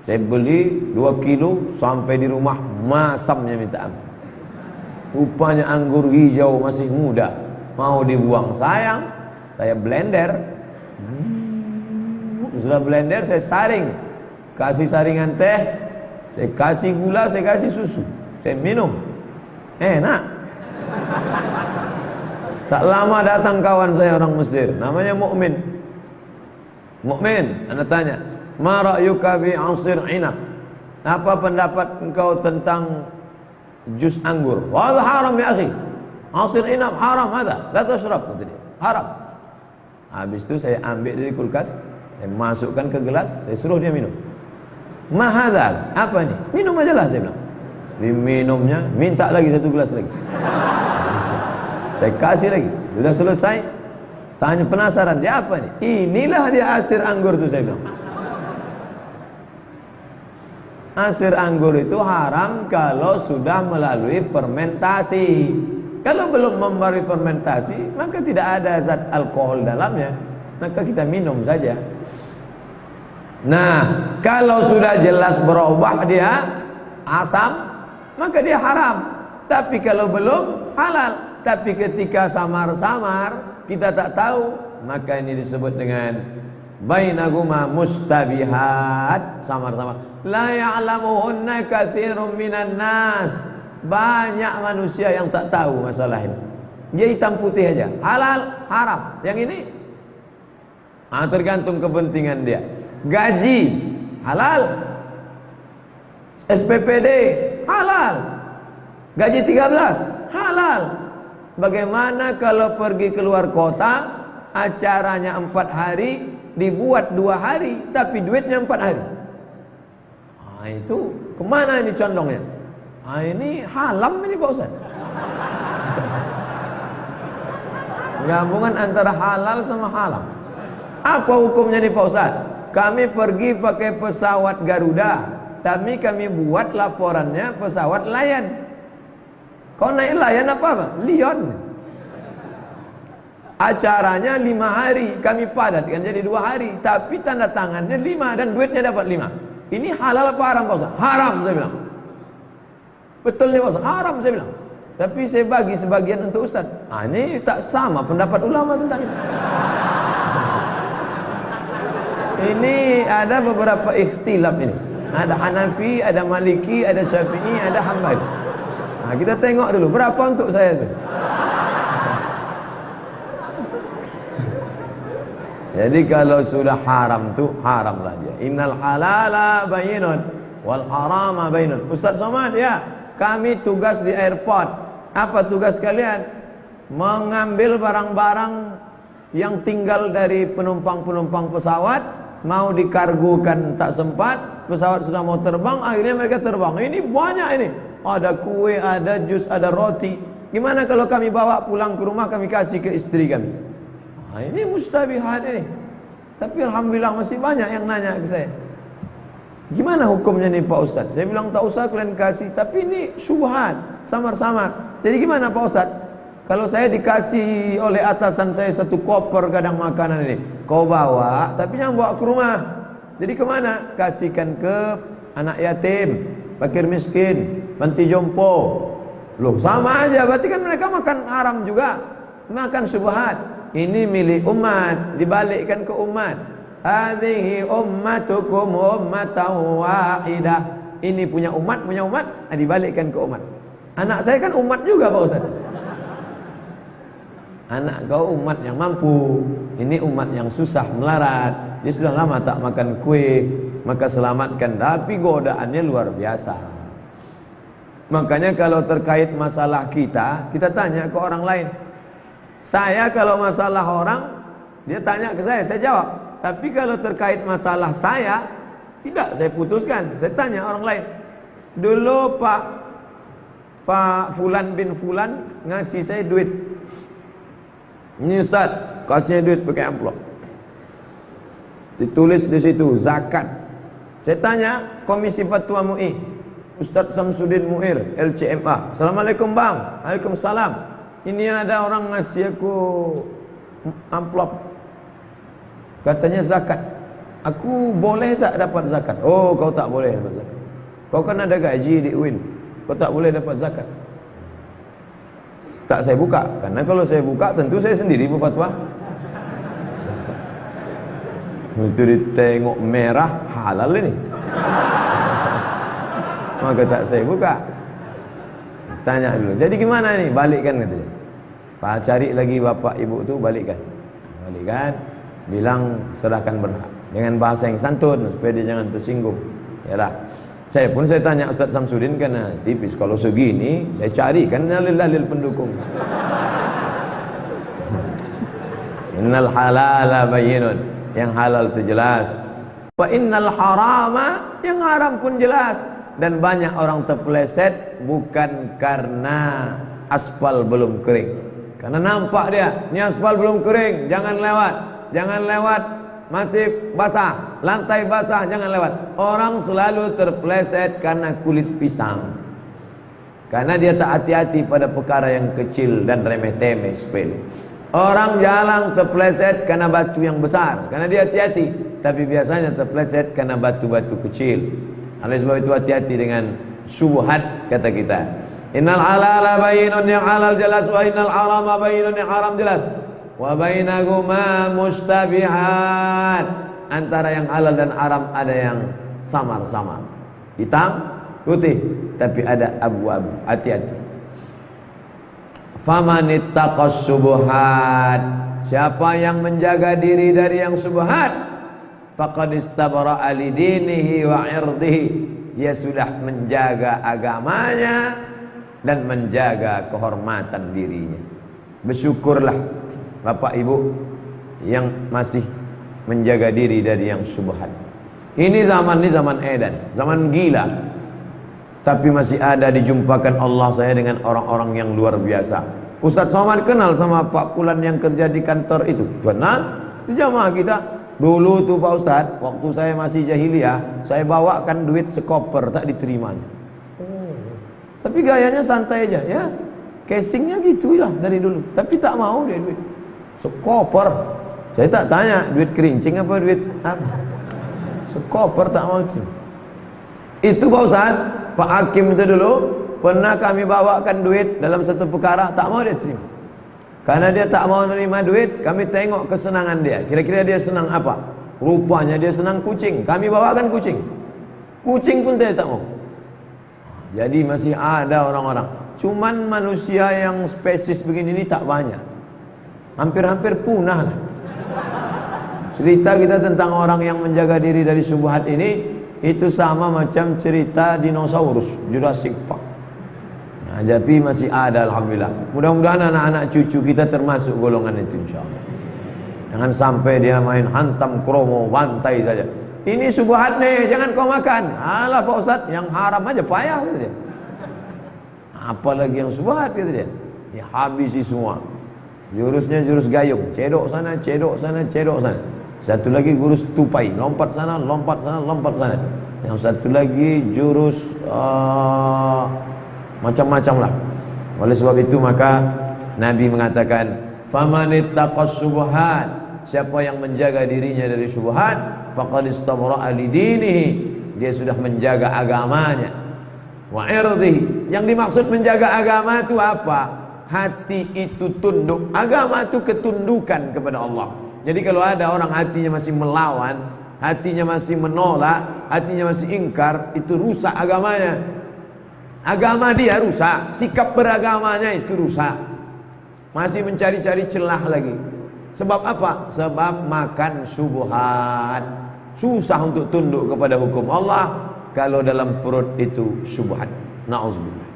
Saya beli 2 kilo sampai di rumah masamnya minta ampun. Rupanya anggur hijau masih muda, mau dibuang sayang. Saya blender. Setelah blender saya saring, kasih saringan teh, saya kasih gula, saya kasih susu, saya minum, enak. Tak lama datang kawan saya orang Mesir, namanya Mukmin. Mukmin, anda tanya, ma ra'yuka bi 'asir inab? Apa pendapat engkau tentang jus anggur? Wal haram ya akhi. 'Asir inab haram ada, la tashrab, kata dia. Haram. Habis itu saya ambil dari kulkas, saya masukkan ke gelas, saya suruh dia minum. Ma hadzal? Apa ini? Minum aja lah, saya bilang. Diminumnya, minta lagi satu gelas lagi. Saya kasih lagi. Sudah selesai, tanya penasaran, dia apa nih? Inilah dia asir anggur itu, saya bilang. Asir anggur itu haram kalau sudah melalui fermentasi. Kalau belum melalui fermentasi, maka tidak ada zat alkohol dalamnya, maka kita minum saja. Nah, kalau sudah jelas berubah dia asam, maka dia haram. Tapi kalau belum, halal. Tapi ketika samar-samar, kita tak tahu, maka ini disebut dengan bainahuma mustabihat, samar-samar. La ya'lamuhunna katsirun minan nas. Banyak manusia yang tak tahu masalah ini. Dia hitam putih aja, halal, haram. Yang ini tergantung kepentingan dia. Gaji halal, SPPD halal, gaji 13 halal. Bagaimana kalau pergi keluar kota, acaranya 4 hari, dibuat 2 hari, tapi duitnya 4 hari. Itu kemana ini condongnya? Ini halam ini Pak Ustaz. Gabungan antara halal sama haram. Apa hukumnya nih Pak Ustaz? Kami pergi pakai pesawat Garuda, tapi kami buat laporannya pesawat Lion. Kau naik Lion apa? Lion. Acaranya 5 hari, kami padatkan jadi 2 hari, tapi tanda tangannya 5 dan duitnya dapat 5. Ini halal apa haram Pak Ustaz? Haram, saya bilang. Betul nih Pak Ustaz, haram saya bilang. Tapi saya bagi sebagian untuk Ustaz. Ini tak sama pendapat ulama tentang ini. Ini ada beberapa ikhtilaf ini. Ada Hanafi, ada Maliki, ada Syafi'i, ada Hambali. Kita tengok dulu berapa untuk saya tu. Jadi kalau sudah haram tu haramlah dia. Innal halala bayyinun wal harama bayyinun. Ustaz Somad, ya, kami tugas di airport. Apa tugas kalian? Mengambil barang-barang yang tinggal dari penumpang-penumpang pesawat, mau dikargokan tak sempat, pesawat sudah mau terbang, akhirnya mereka terbang. Ini banyak ini. Ada kue, ada jus, ada roti. Gimana kalau kami bawa pulang ke rumah, kami kasih ke istri kami? Ini mustabihat ini. Tapi alhamdulillah masih banyak yang nanya ke saya. Gimana hukumnya nih Pak Ustaz? Saya bilang tak usah kalian kasih, tapi ini syubhat, samar-samar. Jadi gimana Pak Ustaz? Kalau saya dikasih oleh atasan saya satu koper kadang makanan ini, kau bawa, tapi jangan bawa ke rumah. Jadi kemana? Kasihkan ke anak yatim, fakir miskin, panti jompo. Loh, sama aja, berarti kan mereka makan haram juga, makan syubhat. Ini milik umat, dibalikkan ke umat. Hadhihi ummatukum ummatan wahidah. Ini punya umat, dibalikkan ke umat. Anak saya kan umat juga Pak Ustaz. Anak kau umat yang mampu, ini umat yang susah melarat. Dia sudah lama tak makan kue, maka selamatkan. Tapi godaannya luar biasa. Makanya kalau terkait masalah kita tanya ke orang lain. Saya kalau masalah orang, dia tanya ke saya jawab. Tapi kalau terkait masalah saya, tidak, saya putuskan. Saya tanya orang lain. Dulu Pak Fulan bin Fulan ngasih saya duit. Ini Ustaz, kasih duit pakai amplop. Ditulis di situ zakat. Saya tanya Komisi Fatwa MUI, Ustaz Samsudin Muir, LCMA. Assalamualaikum Bang. Waalaikumsalam. Ini ada orang ngasih aku amplop. Katanya zakat. Aku boleh tak dapat zakat? Oh, kau tak boleh dapat zakat. Kau kan ada gaji di UIN. Kau tak boleh dapat zakat. Tak saya buka, karena kalau saya buka tentu saya sendiri berfatwa. Itu ditengok merah halal ini, maka tak saya buka. Tanya dulu. Jadi gimana nih? Balikkan katanya. Pak cari lagi bapak ibu tuh, balikkan. Balikkan. Bilang serahkan berhak dengan bahasa yang santun supaya dia jangan tersinggung. Yalah. Saya tanya Ustaz Samsudin karena tipis. Kalau segini saya carikan dalil-dalil pendukung. Innal halala bayyinun. Yang halal itu jelas. Wa innal harama, yang haram pun jelas. Dan banyak orang terpeleset bukan karena aspal belum kering. Karena nampak dia, ini aspal belum kering, jangan lewat. Jangan lewat, masih basah, lantai basah, jangan lewat. Orang selalu terpeleset karena kulit pisang. Karena dia tak hati-hati pada perkara yang kecil dan remeh-temeh sepele. Orang jalan terpeleset karena batu yang besar, karena dia hati-hati. Tapi biasanya terpeleset karena batu-batu kecil. Oleh sebab itu hati-hati dengan syubhat, kata kita. Innal halala bayyinun, yang halal jelas. Wa innal harama bayyinun, yang haram jelas. Wa bainahuma mustabihat, antara yang halal dan haram ada yang samar-samar, hitam putih, tapi ada abu-abu. Hati-hati. Famanittaqas subuhat, siapa yang menjaga diri dari yang subhat, faqad istabara'a lidinihi wa 'irdihi, dia sudah menjaga agamanya dan menjaga kehormatan dirinya. Bersyukurlah Bapak Ibu yang masih menjaga diri dari yang syubhat. Ini zaman edan, zaman gila. Tapi masih ada dijumpakan Allah saya dengan orang-orang yang luar biasa. Ustaz Somad kenal sama Pak Pulan yang kerja di kantor itu? Kenal, itu jamaah kita. Dulu tuh Pak Ustaz, waktu saya masih jahiliyah, saya bawakan duit sekoper, tak diterimanya. Tapi gayanya santai aja, ya. Casingnya gitulah dari dulu. Tapi tak mau dia duit sekoper. Saya tak tanya duit kerincing apa duit apa. Sekoper tak mau terima. Itu Pak Ustaz, Pak Hakim itu dulu pernah kami bawakan duit dalam satu perkara, tak mau dia terima. Karena dia tak mau menerima duit, kami tengok kesenangan dia. Kira-kira dia senang apa? Rupanya dia senang kucing. Kami bawakan kucing. Kucing pun dia tak mau. Jadi masih ada orang-orang. Cuman manusia yang spesies begini ini tak banyak. Hampir-hampir punah lah. Cerita kita tentang orang yang menjaga diri dari syubhat ini, itu sama macam cerita dinosaurus, Jurassic Park. Nah, tapi masih ada, alhamdulillah. Mudah-mudahan anak-anak cucu kita termasuk golongan itu, insyaallah. Jangan sampai dia main hantam kromo, bantai saja. Ini syubhat nih, jangan kau makan. Alah Pak Ustaz, yang haram aja payah gitu dia. Apalagi yang syubhat gitu dia. Ya habisi semua. Jurusnya jurus gayung, cedok sana, cedok sana, cedok sana. Satu lagi jurus tupai, lompat sana, lompat sana, lompat sana. Yang satu lagi jurus macam-macam lah. Oleh sebab itu maka Nabi mengatakan, famanittaqas subuhat, siapa yang menjaga dirinya dari syubhat, faqad istabara'a lidinihi, dia sudah menjaga agamanya. Wa 'irdihi, yang dimaksud menjaga agama itu apa? Hati itu tunduk. Agama itu ketundukan kepada Allah. Jadi kalau ada orang hatinya masih melawan, hatinya masih menolak, hatinya masih ingkar, itu rusak agamanya. Agama dia rusak, sikap beragamanya itu rusak. Masih mencari-cari celah lagi. Sebab apa? Sebab makan syubhat. Susah untuk tunduk kepada hukum Allah kalau dalam perut itu syubhat. Na'udzubillah.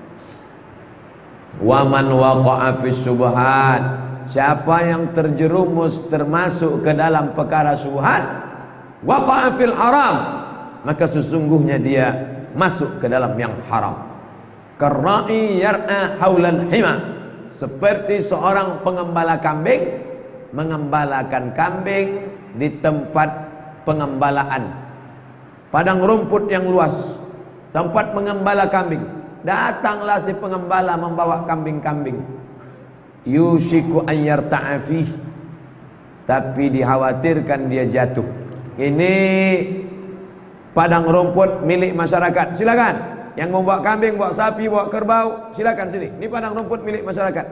Wa man waqa'a fi syubhat, siapa yang terjerumus termasuk ke dalam perkara syubhat, waqa'a fil haram, maka sesungguhnya dia masuk ke dalam yang haram. Karra'i yar'a haulal hima, seperti seorang pengembala kambing mengembalakan kambing di tempat pengembalaan, padang rumput yang luas, tempat mengembala kambing. Datanglah si pengembala membawa kambing-kambing. Yushiku an yarta'a fih, tapi dikhawatirkan dia jatuh. Ini padang rumput milik masyarakat. Silakan. Yang mau bawa kambing, bawa sapi, bawa kerbau, silakan sini. Ini padang rumput milik masyarakat.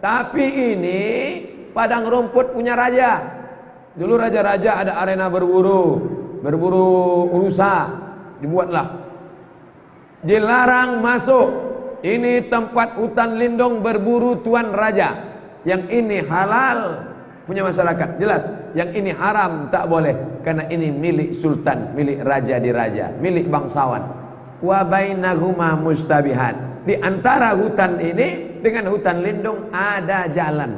Tapi ini padang rumput punya raja. Dulu raja-raja ada arena berburu rusa, dibuatlah. Dilarang masuk ini tempat hutan lindung berburu tuan raja. Yang ini halal punya masyarakat, jelas. Yang ini haram, tak boleh, karena ini milik sultan, milik raja di raja, milik bangsawan. Wa bainahuma mustabihan. Di antara hutan ini dengan hutan lindung ada jalan,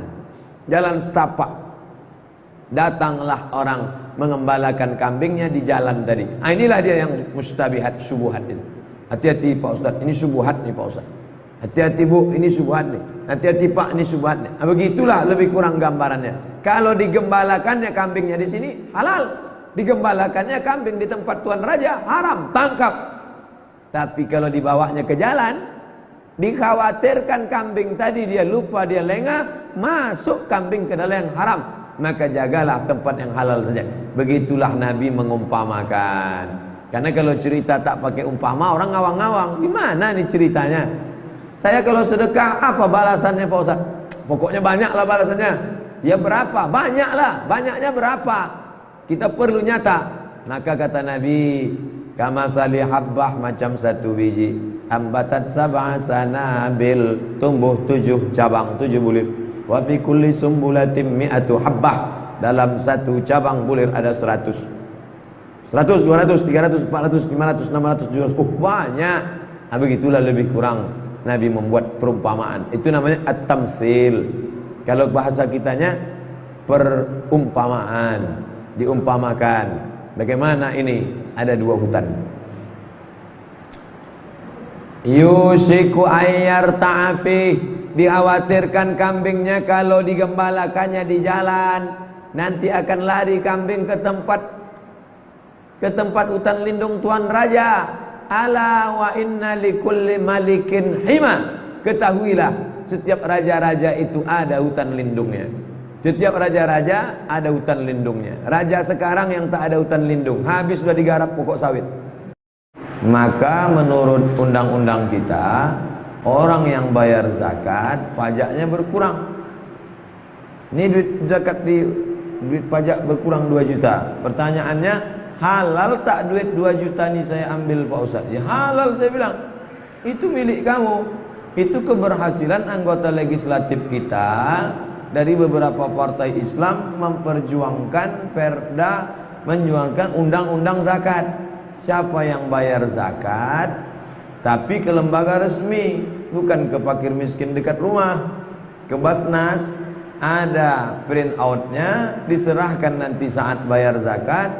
jalan setapak. Datanglah orang mengembalakan kambingnya di jalan tadi. Inilah dia yang mustabihat, subuhat itu. Hati-hati Pak Ustaz, ini subuhat nih Pak Ustaz. Hati-hati Bu, ini subuhat nih. Hati-hati Pak, ini subuhat nih. Begitulah lebih kurang gambarannya. Kalau digembalakannya kambingnya di sini halal, digembalakannya kambing di tempat tuan raja haram, tangkap. Tapi kalau dibawanya ke jalan, dikhawatirkan kambing tadi dia lupa, dia lengah, masuk kambing ke dalam yang haram, maka jagalah tempat yang halal saja. Begitulah Nabi mengumpamakan. Karena kalau cerita tak pakai umpama, orang ngawang-ngawang. Gimana nih ceritanya? Saya kalau sedekah, apa balasannya Pak Ustaz? Pokoknya banyaklah balasannya. Ya berapa? Banyaklah. Banyaknya berapa? Kita perlu nyata. Maka kata Nabi, kamatsali habbah, macam satu biji, ambatat sab'a sanabil, tumbuh 7 cabang, 7 bulir. Wa fi kulli sumbulatin mi'atu habbah, dalam satu cabang bulir ada 100. 100, 200, 300, 400, 500, 600, 700. Banyak. Nah, begitulah lebih kurang Nabi membuat perumpamaan. Itu namanya at-tamtsil. Kalau bahasa kitanya perumpamaan, diumpamakan. Bagaimana ini? Ada 2 hutan. Yusiku ayyar ta'afi, dikhawatirkan kambingnya kalau digembalakannya di jalan, nanti akan lari kambing ke tempat hutan lindung tuan raja. Ala wa inna likulli malikin hima. Ketahuilah, setiap raja-raja itu ada hutan lindungnya. Setiap raja-raja ada hutan lindungnya. Raja sekarang yang tak ada hutan lindung, habis sudah digarap pokok sawit. Maka menurut undang-undang kita, orang yang bayar zakat, pajaknya berkurang. Ini duit zakat duit pajak berkurang 2 juta. Pertanyaannya, halal tak duit 2 juta ini saya ambil Pak Ustaz? Ya halal, saya bilang. Itu milik kamu. Itu keberhasilan anggota legislatif kita dari beberapa partai Islam memperjuangkan perda, menjuangkan undang-undang zakat. Siapa yang bayar zakat tapi ke lembaga resmi, bukan ke fakir miskin dekat rumah, ke Basnas, ada print outnya, diserahkan nanti saat bayar zakat,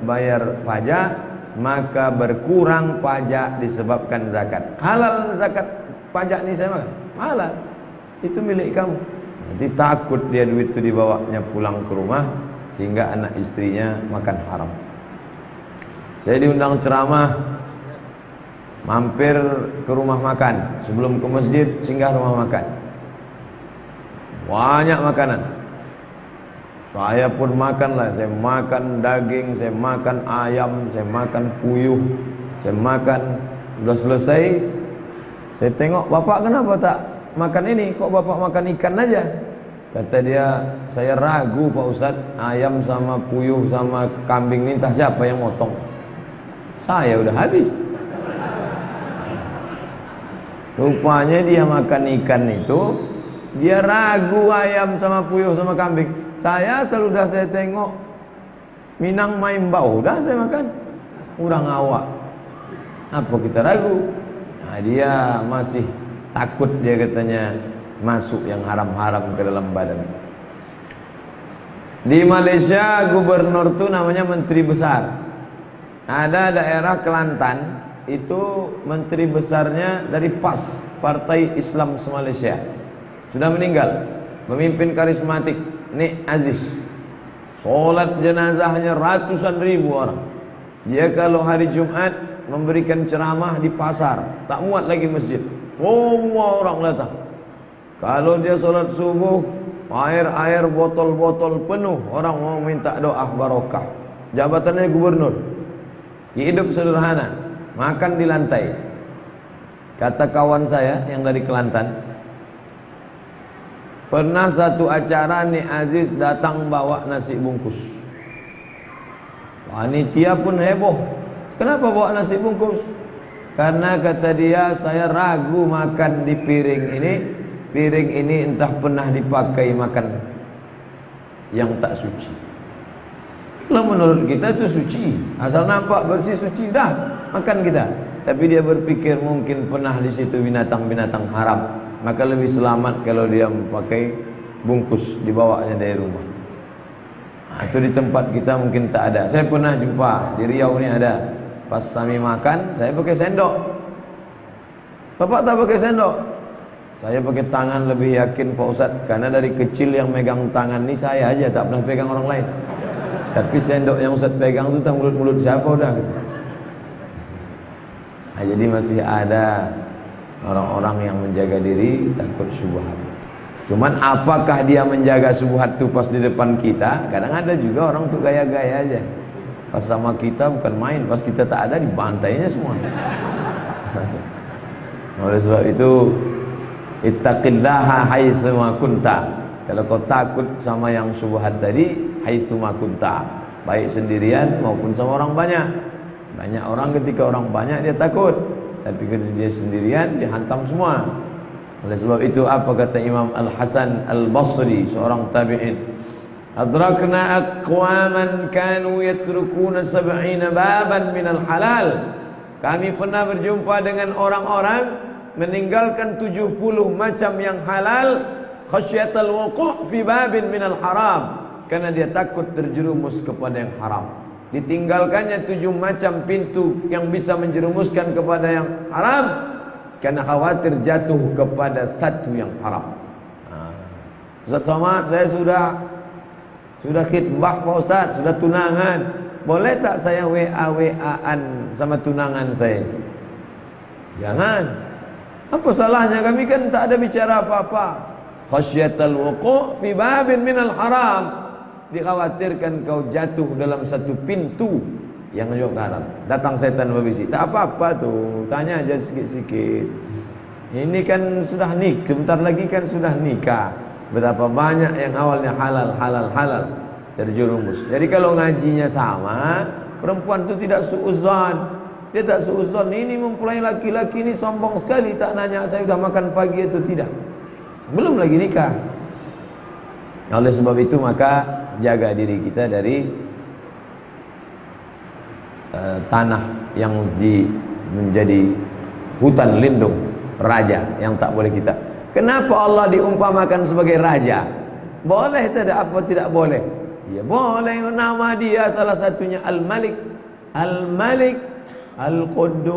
bayar pajak, maka berkurang pajak disebabkan zakat. Halal zakat pajak ini saya makan, halal, itu milik kamu. Nanti takut dia duit itu dibawanya pulang ke rumah sehingga anak istrinya makan haram. Saya diundang ceramah, mampir ke rumah makan, sebelum ke masjid singgah rumah makan. Banyak makanan. Saya pun makanlah, saya makan daging, saya makan ayam, saya makan puyuh, saya makan. Sudah selesai, saya tengok, bapak kenapa tak makan ini? Kok bapak makan ikan aja? Kata dia, saya ragu Pak Ustaz, ayam sama puyuh sama kambing ini entah siapa yang motong. Saya udah habis. Rupanya dia makan ikan itu, dia ragu ayam sama puyuh sama kambing. Saya sudah saya tengok Minang main bau, udah saya makan. Urang awak. Apa kita ragu? Nah, dia masih takut, dia katanya masuk yang haram-haram ke dalam badan. Di Malaysia gubernur itu namanya menteri besar. Ada daerah Kelantan, itu menteri besarnya dari PAS, Partai Islam Malaysia. Sudah meninggal, pemimpin karismatik, Nik Aziz. Solat jenazahnya ratusan ribu orang. Dia kalau hari Jumat memberikan ceramah di pasar, tak muat lagi masjid, semua orang datang. Kalau dia solat subuh, air botol-botol penuh, orang mau minta doa barokah. Jabatannya gubernur, hidup sederhana, makan di lantai. Kata kawan saya yang dari Kelantan, pernah satu acara Nik Aziz datang bawa nasi bungkus. Panitia pun heboh, kenapa bawa nasi bungkus? Karena kata dia, saya ragu makan di piring ini. Piring ini entah pernah dipakai makan yang tak suci. Kalau menurut kita itu suci, asal nampak bersih suci, dah makan kita. Tapi dia berpikir mungkin pernah di situ binatang-binatang haram, maka lebih selamat kalau dia pakai bungkus dibawanya dari rumah. Nah, itu di tempat kita mungkin tak ada. Saya pernah jumpa di Riau ini ada. Pas kami makan, saya pakai sendok. Bapak tak pakai sendok? Saya pakai tangan, lebih yakin Pak Ustaz, karena dari kecil yang megang tangan ni saya aja, tak pernah pegang orang lain. Tapi sendok yang Ustaz pegang itu tak mulut-mulut siapa udah. Nah, jadi masih ada orang-orang yang menjaga diri takut syubhat. Cuman apakah dia menjaga syubhat itu pas di depan kita? Kadang ada juga orang tuh gaya-gaya aja. Pas sama kita bukan main, pas kita tak ada dibantainya semua. Oleh sebab itu, ittaqillaha haitsu ma kunta. Kalau kau takut sama yang syubhat tadi, haitsu ma kunta, baik sendirian maupun sama orang banyak. Banyak orang ketika orang banyak dia takut, tapi ketika dia sendirian dia hantam semua. Oleh sebab itu apa kata Imam Al-Hasan Al-Basri, seorang tabi'in, adrakna aqwaman kanu yatrukuna 70 baban minal halal. Kami pernah berjumpa dengan orang-orang meninggalkan 70 macam yang halal, khasyatal wuqu' fi babin minal haram, karena dia takut terjerumus kepada yang haram. Ditinggalkannya 7 macam pintu yang bisa menjerumuskan kepada yang haram, karena khawatir jatuh kepada satu yang haram. Ustaz Somad, saya sudah khidbah Pak Ustaz, sudah tunangan. Boleh tak saya WA-WA-an sama tunangan saya? Jangan. Apa salahnya? Kami kan tak ada bicara apa-apa. Khasyatal wuqu' fi babin minal haram. Dikhawatirkan kau jatuh dalam satu pintu yang menyebabkan haram. Datang setan berbisik, tak apa-apa tuh, tanya aja sikit-sikit. Ini kan sudah sebentar lagi kan sudah nikah. Betapa banyak yang awalnya halal terjerumus. Jadi kalau ngajinya sama, perempuan itu tidak suudzon. Dia tak suudzon, ini mempelai laki-laki ini sombong sekali, tak nanya saya sudah makan pagi atau tidak. Belum lagi nikah. Oleh sebab itu maka jaga diri kita dari tanah yang menjadi hutan lindung raja yang tak boleh kita. Kenapa Allah diumpamakan sebagai raja? Boleh tidak? Apa tidak boleh? Ya boleh. Nama dia salah satunya Al-Malik, Al-Malik, Al-Quddus,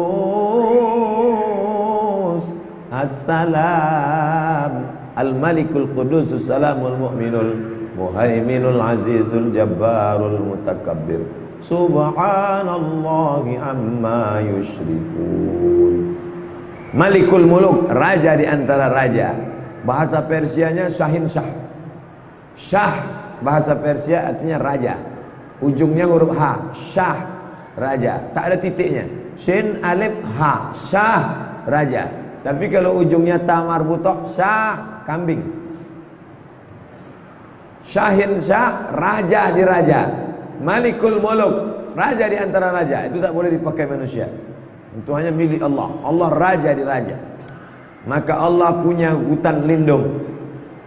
As-Salam, Al-Malikul Quddus, As-Salamul Mu'minul Muhaiminul Azizul Jabbarul Mutakabbir, Subhanallahi amma yusyrikun. Malikul Muluk, raja di antara raja. Bahasa Persianya Syahin Shah. Shah bahasa Persia artinya raja. Ujungnya huruf H, Shah, raja. Tak ada titiknya. Shin alif ha, Shah, raja. Tapi kalau ujungnya ta marbutoh, Shah, kambing. Syahin Shah, raja di raja. Malikul Muluk, raja di antara raja. Itu tak boleh dipakai manusia. Itu hanya milik Allah. Allah raja di raja. Maka Allah punya hutan lindung.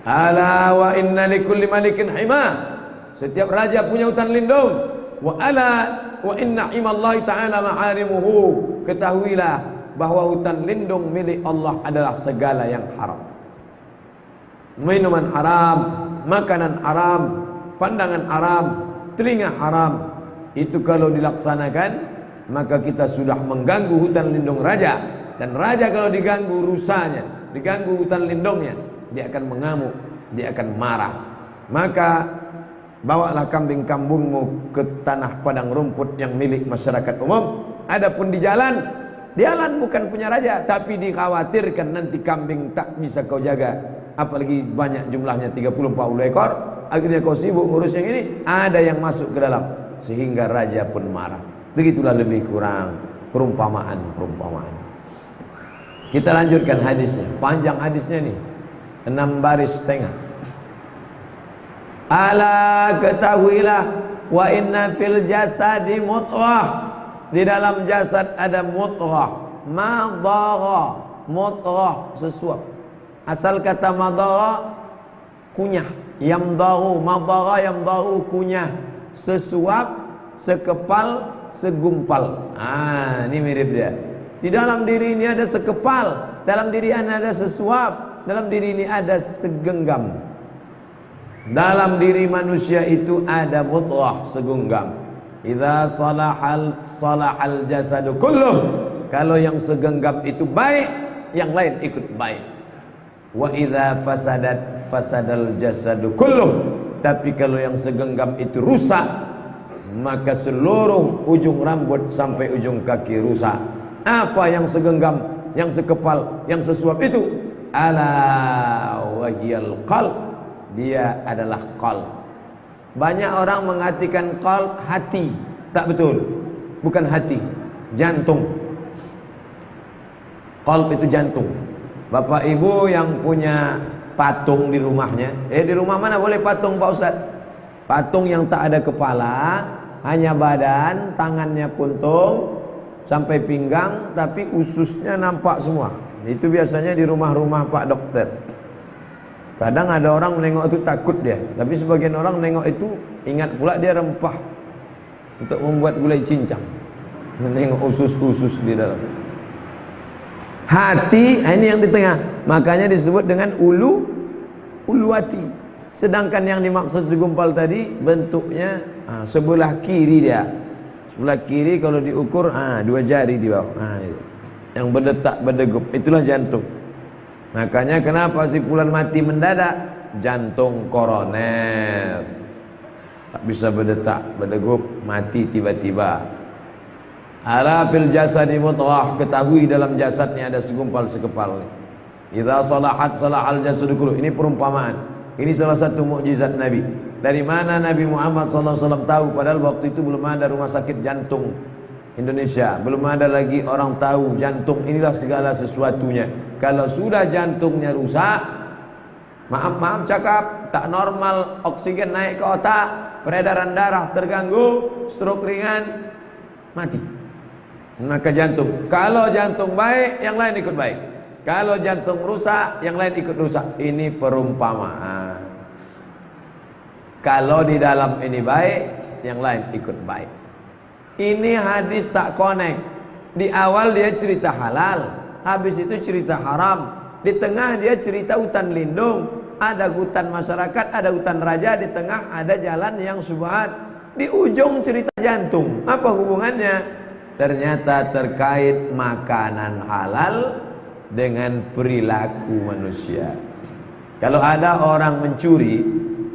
Ala wa inna likulli malikin hima. Setiap raja punya hutan lindung. Wa ala wa inna himallahi ta'ala ma'arimuhu. Ketahuilah bahwa hutan lindung milik Allah adalah segala yang haram. Minuman haram, makanan haram, pandangan haram, telinga haram. Itu kalau dilaksanakan, maka kita sudah mengganggu hutan lindung raja. Dan raja kalau diganggu rusanya, diganggu hutan lindungnya, dia akan mengamuk, dia akan marah. Maka bawalah kambing-kambingmu ke tanah padang rumput yang milik masyarakat umum. Adapun di jalan bukan punya raja, tapi dikhawatirkan nanti kambing tak bisa kau jaga. Apalagi banyak jumlahnya 30-40 ekor. Akhirnya kau sibuk ngurus yang ini, ada yang masuk ke dalam, sehingga raja pun marah. Begitulah lebih kurang perumpamaan. Kita lanjutkan hadisnya. Panjang hadisnya nih, 6 baris setengah. Ala ketahuilah, wa inna fil jasadi mudghah. Di dalam jasad ada mudghah. madara, mudrah, sesuap. Asal kata madara kunyah, yamdaru, madara yamdaru, kunyah, sesuap, sekepal, segumpal. Ini mirip dia. Di dalam diri ini ada sekepal, dalam diri anda ada sesuap, dalam diri ini ada segenggam. Dalam diri manusia itu ada mudrah, segenggam. Idza salahal jasadu kulluh. Kalau yang segenggam itu baik, yang lain ikut baik. Wa idza fasadal jasadu kulluh. Tapi kalau yang segenggam itu rusak, maka seluruh ujung rambut sampai ujung kaki rusak. Apa yang segenggam, yang sekepal, yang sesuap itu? Ala wahiyal qalb. Dia adalah qalb. Banyak orang mengartikan qalb hati. Tak betul. Bukan hati, jantung. Qalb itu jantung. Bapak ibu yang punya patung di rumahnya, di rumah mana boleh patung Pak Ustaz? Patung yang tak ada kepala, hanya badan, tangannya puntung sampai pinggang, tapi ususnya nampak semua. Itu biasanya di rumah-rumah Pak Dokter. Kadang ada orang menengok itu takut dia, tapi sebagian orang menengok itu ingat pula dia rempah untuk membuat gulai cincang. Menengok usus-usus di dalam. Hati ini yang di tengah, makanya disebut dengan ulu hati. Sedangkan yang dimaksud segumpal tadi bentuknya sebelah kiri dia. Sebelah kiri kalau diukur 2 jari di bawah. Yang berdetak berdegup itulah jantung. Makanya kenapa si fulan mati mendadak? Jantung koroner. Tak bisa berdetak berdegup, mati tiba-tiba. Ala fil jasadi mudrah, ketahui dalam jasadnya ada segumpal sekepal. Idza salahat salahal jasadu kullu. Ini perumpamaan. Ini salah satu mukjizat Nabi. Dari mana Nabi Muhammad SAW tahu? Padahal waktu itu belum ada rumah sakit jantung Indonesia, belum ada lagi orang tahu jantung inilah segala sesuatunya. Kalau sudah jantungnya rusak, maaf cakap, tak normal, oksigen naik ke otak, peredaran darah terganggu, stroke ringan, mati. Maka jantung, kalau jantung baik, yang lain ikut baik. Kalau jantung rusak, yang lain ikut rusak. Ini perumpamaan. Kalau di dalam ini baik, yang lain ikut baik. Ini hadis tak connect. Di awal dia cerita halal, habis itu cerita haram. Di tengah dia cerita hutan lindung. Ada hutan masyarakat, ada hutan raja. Di tengah ada jalan yang subhat. Di ujung cerita jantung. Apa hubungannya? Ternyata terkait makanan halal dengan perilaku manusia. Kalau ada orang mencuri,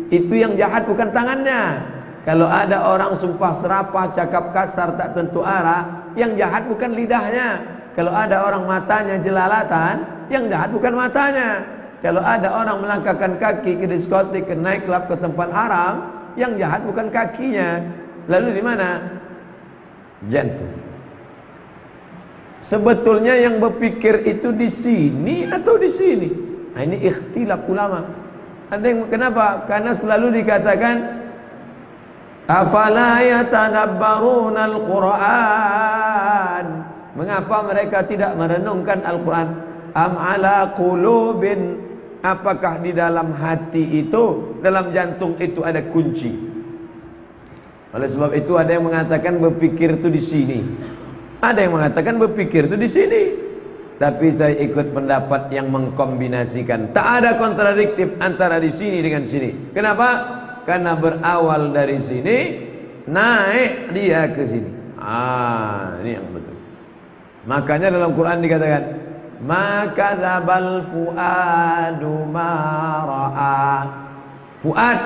itu yang jahat bukan tangannya. Kalau ada orang sumpah serapah, cakap kasar tak tentu arah, yang jahat bukan lidahnya. Kalau ada orang matanya jelalatan, yang jahat bukan matanya. Kalau ada orang melangkahkan kaki ke diskotik, ke nightclub, ke tempat haram, yang jahat bukan kakinya. Lalu di mana? Jantung. Sebetulnya yang berpikir itu di sini atau di sini? Nah, ini ikhtilaf ulama. Ada yang kenapa? Karena selalu dikatakan afala yatadabbaruna al-Qur'an. Mengapa mereka tidak merenungkan Al-Qur'an? Am ala qulubin, apakah di dalam hati itu, dalam jantung itu ada kunci? Oleh sebab itu ada yang mengatakan berpikir itu di sini. Ada yang mengatakan berpikir itu di sini. Tapi saya ikut pendapat yang mengkombinasikan. Tak ada kontradiktif antara di sini dengan sini. Kenapa? Karena berawal dari sini, naik dia ke sini. Ini yang betul. Makanya dalam Quran dikatakan, maka dzabal fuadu ma ra'a. Fuad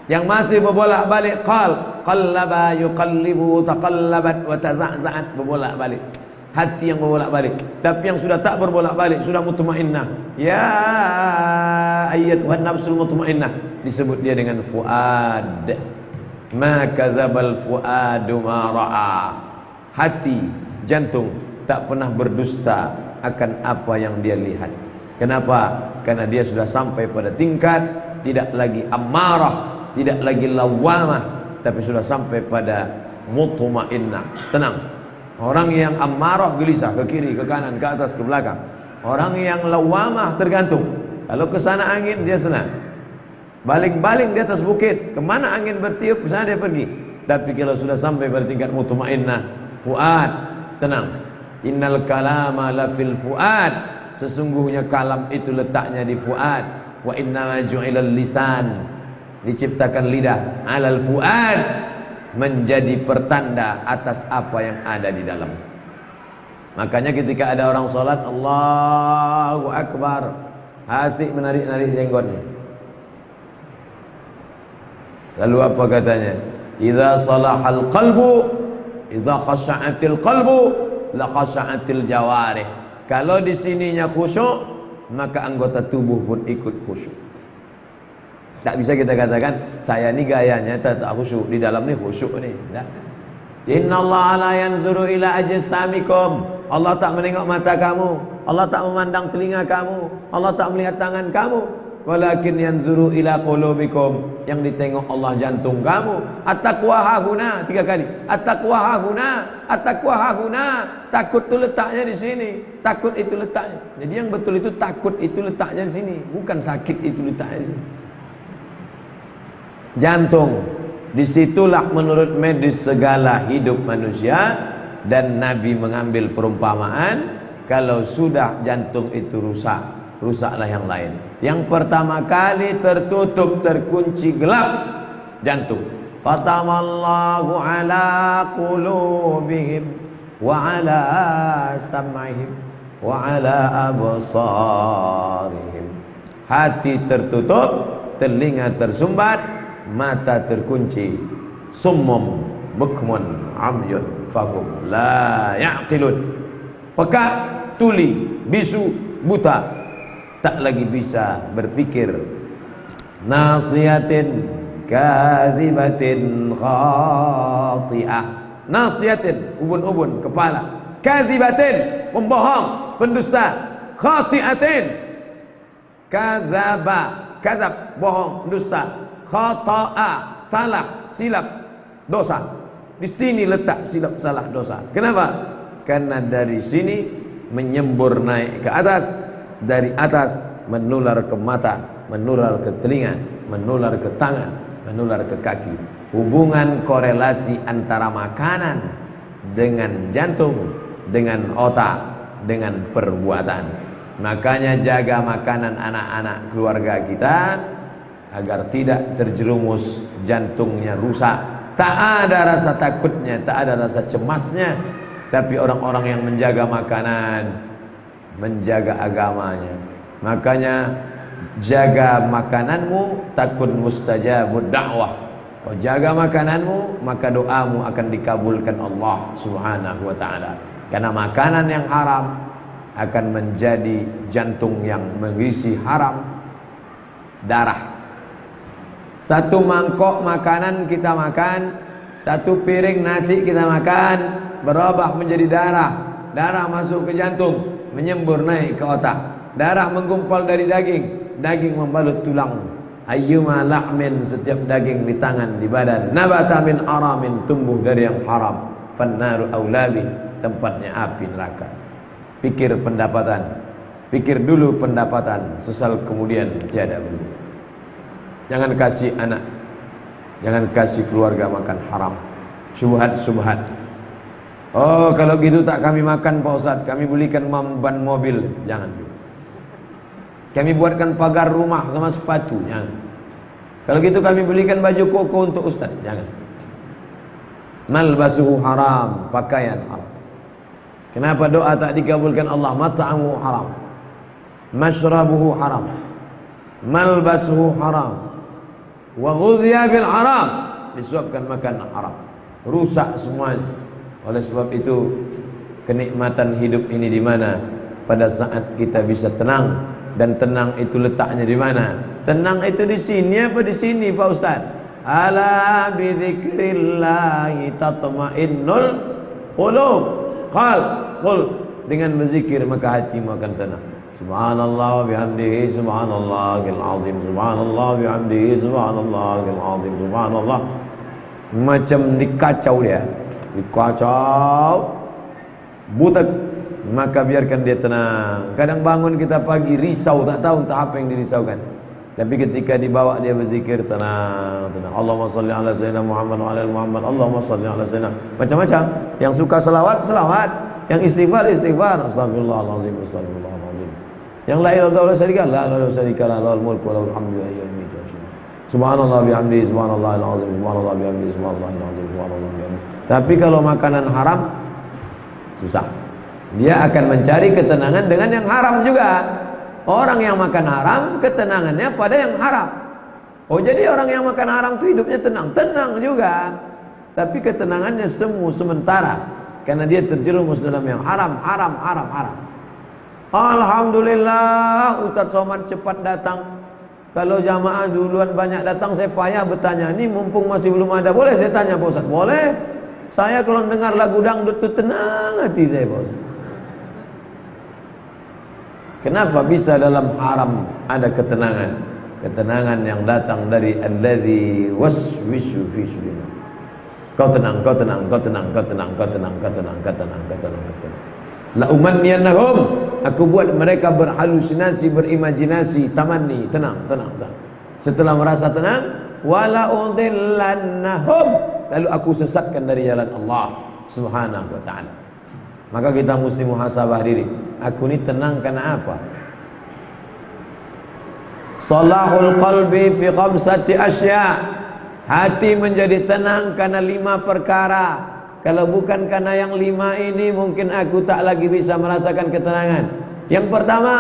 yang masih berbolak-balik, qallaba yuqallibu taqallabat wa taza'za'at, berbolak-balik. Hati yang berbolak-balik. Tapi yang sudah tak berbolak-balik, sudah mutmainnah. Ya ayyatuhan nafsul mutmainnah, disebut dia dengan fuad. Ma kadzabal fuadu ma ra'a. Hati, jantung tak pernah berdusta akan apa yang dia lihat. Kenapa? Karena dia sudah sampai pada tingkat tidak lagi amarah, tidak lagi lawamah, tapi sudah sampai pada mutmainnah, tenang. Orang yang ammarah gelisah ke kiri, ke kanan, ke atas, ke belakang. Orang yang lawamah tergantung. Kalau ke sana angin dia senang. Baling-baling di atas bukit, kemana angin bertiup ke sana dia pergi. Tapi kalau sudah sampai pada tingkat mutmainnah, fuad, tenang. Innal kalama la fil fuad. Sesungguhnya kalam itu letaknya di fuad. Wa inna ju'ilal lisan, diciptakan lidah, alal fuad, menjadi pertanda atas apa yang ada di dalam. Makanya ketika ada orang salat Allahu Akbar, asik menarik-narik jenggotnya. Lalu apa katanya? Idza salahal qalbu, idza khasha'atil qalbu, la khasha'atil jawarih. Kalau di sininya khusyuk, maka anggota tubuh pun ikut khusyuk. Tak bisa kita katakan saya ni gayanya tak khusyuk, di dalam ni khusyuk ni. Tak. Innallaha la yanzuru ila ajsamikum. Allah tak menengok mata kamu, Allah tak memandang telinga kamu, Allah tak melihat tangan kamu. Walakin yanzuru ila qulubikum, yang ditengok Allah jantung kamu. At-taqwa hahuna, 3 kali. At-taqwa hahuna, at-taqwa hahuna. Takut itu letaknya di sini, takut itu letaknya. Jadi yang betul itu takut itu letaknya di sini, bukan sakit itu letaknya di sini. Jantung, disitulah menurut medis segala hidup manusia. Dan Nabi mengambil perumpamaan, kalau sudah jantung itu rusak, rusaklah yang lain. Yang pertama kali tertutup, terkunci, gelap jantung. Fatamallahu ala qulubihim wa ala sam'ihim wa ala absarihim. Hati tertutup, telinga tersumbat, mata terkunci. Summum bukmun amyun fahum la ya'qilun. Pekak, tuli, bisu, buta, tak lagi bisa berpikir. Nasiyatin kazibatin khati'ah. Nasiyatin, ubun-ubun, kepala. Kazibatin, pembohong, pendusta. Khati'atin, kadzaba, kadzab, bohong, dusta. Khata'a, salah, silap, dosa. Di sini letak silap, salah, dosa. Kenapa? Karena dari sini menyembur naik ke atas, dari atas menular ke mata, menular ke telinga, menular ke tangan, menular ke kaki. Hubungan korelasi antara makanan dengan jantung, dengan otak, dengan perbuatan. Makanya jaga makanan anak-anak keluarga kita agar tidak terjerumus jantungnya rusak. Tak ada rasa takutnya, tak ada rasa cemasnya. Tapi orang-orang yang menjaga makanan, menjaga agamanya. Makanya jaga makananmu, takun mustajabud da'wah. Kau jaga makananmu, maka doamu akan dikabulkan Allah Subhanahu wa ta'ala. Karena makanan yang haram akan menjadi jantung yang mengisi haram, darah. Satu mangkok makanan kita makan, satu piring nasi kita makan, berubah menjadi darah. Darah masuk ke jantung, menyembur naik ke otak. Darah menggumpal dari daging, daging membalut tulang. Ayyuma lahmin, setiap daging di tangan, di badan. Nabata min aramin, tumbuh dari yang haram. Fannaru aulabi, tempatnya api neraka. Pikir pendapatan, pikir dulu pendapatan, sesal kemudian tiada bulu. Jangan kasih anak, jangan kasih keluarga makan haram, syubhat-syubhat. Oh, kalau gitu tak kami makan Pak Ustaz, kami belikan ban mobil. Jangan. Kami buatkan pagar rumah sama sepatu. Jangan. Kalau gitu kami belikan baju koko untuk Ustaz. Jangan. Malbasuhu haram, pakaian haram. Kenapa doa tak dikabulkan Allah? Mat'amu haram, mashrabuhu haram, malbasuhu haram, wa ghudhiya bil haram, disuapkan makan haram, rusak semuanya. Oleh sebab itu kenikmatan hidup ini di mana? Pada saat kita bisa tenang. Dan tenang itu letaknya di mana? Tenang itu di sini apa di sini Pak Ustaz? Ala bi dzikrillah tatma'innul qulub. Qul, dengan berzikir maka hatimu akan tenang. Subhanallah wa bihamdihi subhanallahil azim, subhanallah wa bihamdihi subhanallahil azim, subhanallah. Macam dikacau dia, dikacau butek, maka biarkan dia tenang. Kadang bangun kita pagi risau, tak tahu entah apa yang dirisaukan. Tapi ketika dibawa dia berzikir, tenang, tenang. Allahumma salli ala sayyidina Muhammad wa ala ali Muhammad. Allahumma salli ala sayyidina. Macam-macam. Yang suka selawat, selawat. Yang istighfar, istighfar. Astagfirullahaladzim, astagfirullahaladzim. Yang la ilaha illallah syarika la ilaha syarika la lahul mulku wa lahul hamdu wa huwa yumiitu. Subhanallah bihamdihi, subhanallahil azim, subhanallah bihamdihi, subhanallahil azim, subhanallah bihamdihi. Tapi kalau makanan haram susah. Dia akan mencari ketenangan dengan yang haram juga. Orang yang makan haram, ketenangannya pada yang haram. Oh, jadi orang yang makan haram itu hidupnya tenang. Tenang juga. Tapi ketenangannya semu sementara. Karena dia terjerumus dalam yang haram, haram, haram, haram. Alhamdulillah, Ustaz Somad cepat datang. Kalau jamaah duluan banyak datang, saya payah bertanya. Ini mumpung masih belum ada, boleh saya tanya Pak Ustaz? Boleh. Saya kalau dengar lagu dangdut itu tenang hati saya Pak Ustaz. Kenapa bisa dalam haram ada ketenangan? Ketenangan yang datang dari alladzi waswisu fi sudur. Kau tenang, kau tenang, kau tenang, kau tenang, kau tenang, kau tenang, kau tenang, kau tenang, kau tenang. La umanniyannahum, aku buat mereka berhalusinasi, berimajinasi, tamanni, tenang, tenang, tenang. Setelah merasa tenang, wala udillannahum, lalu aku sesatkan dari jalan Allah Subhanahu wa taala. Maka kita mesti muhasabah diri. Aku ni tenang karena apa? Salahul qalbi fi khamsati asya. Hati menjadi tenang karena 5 perkara. Kalau bukan karena yang 5 ini, mungkin aku tak lagi bisa merasakan ketenangan. Yang pertama,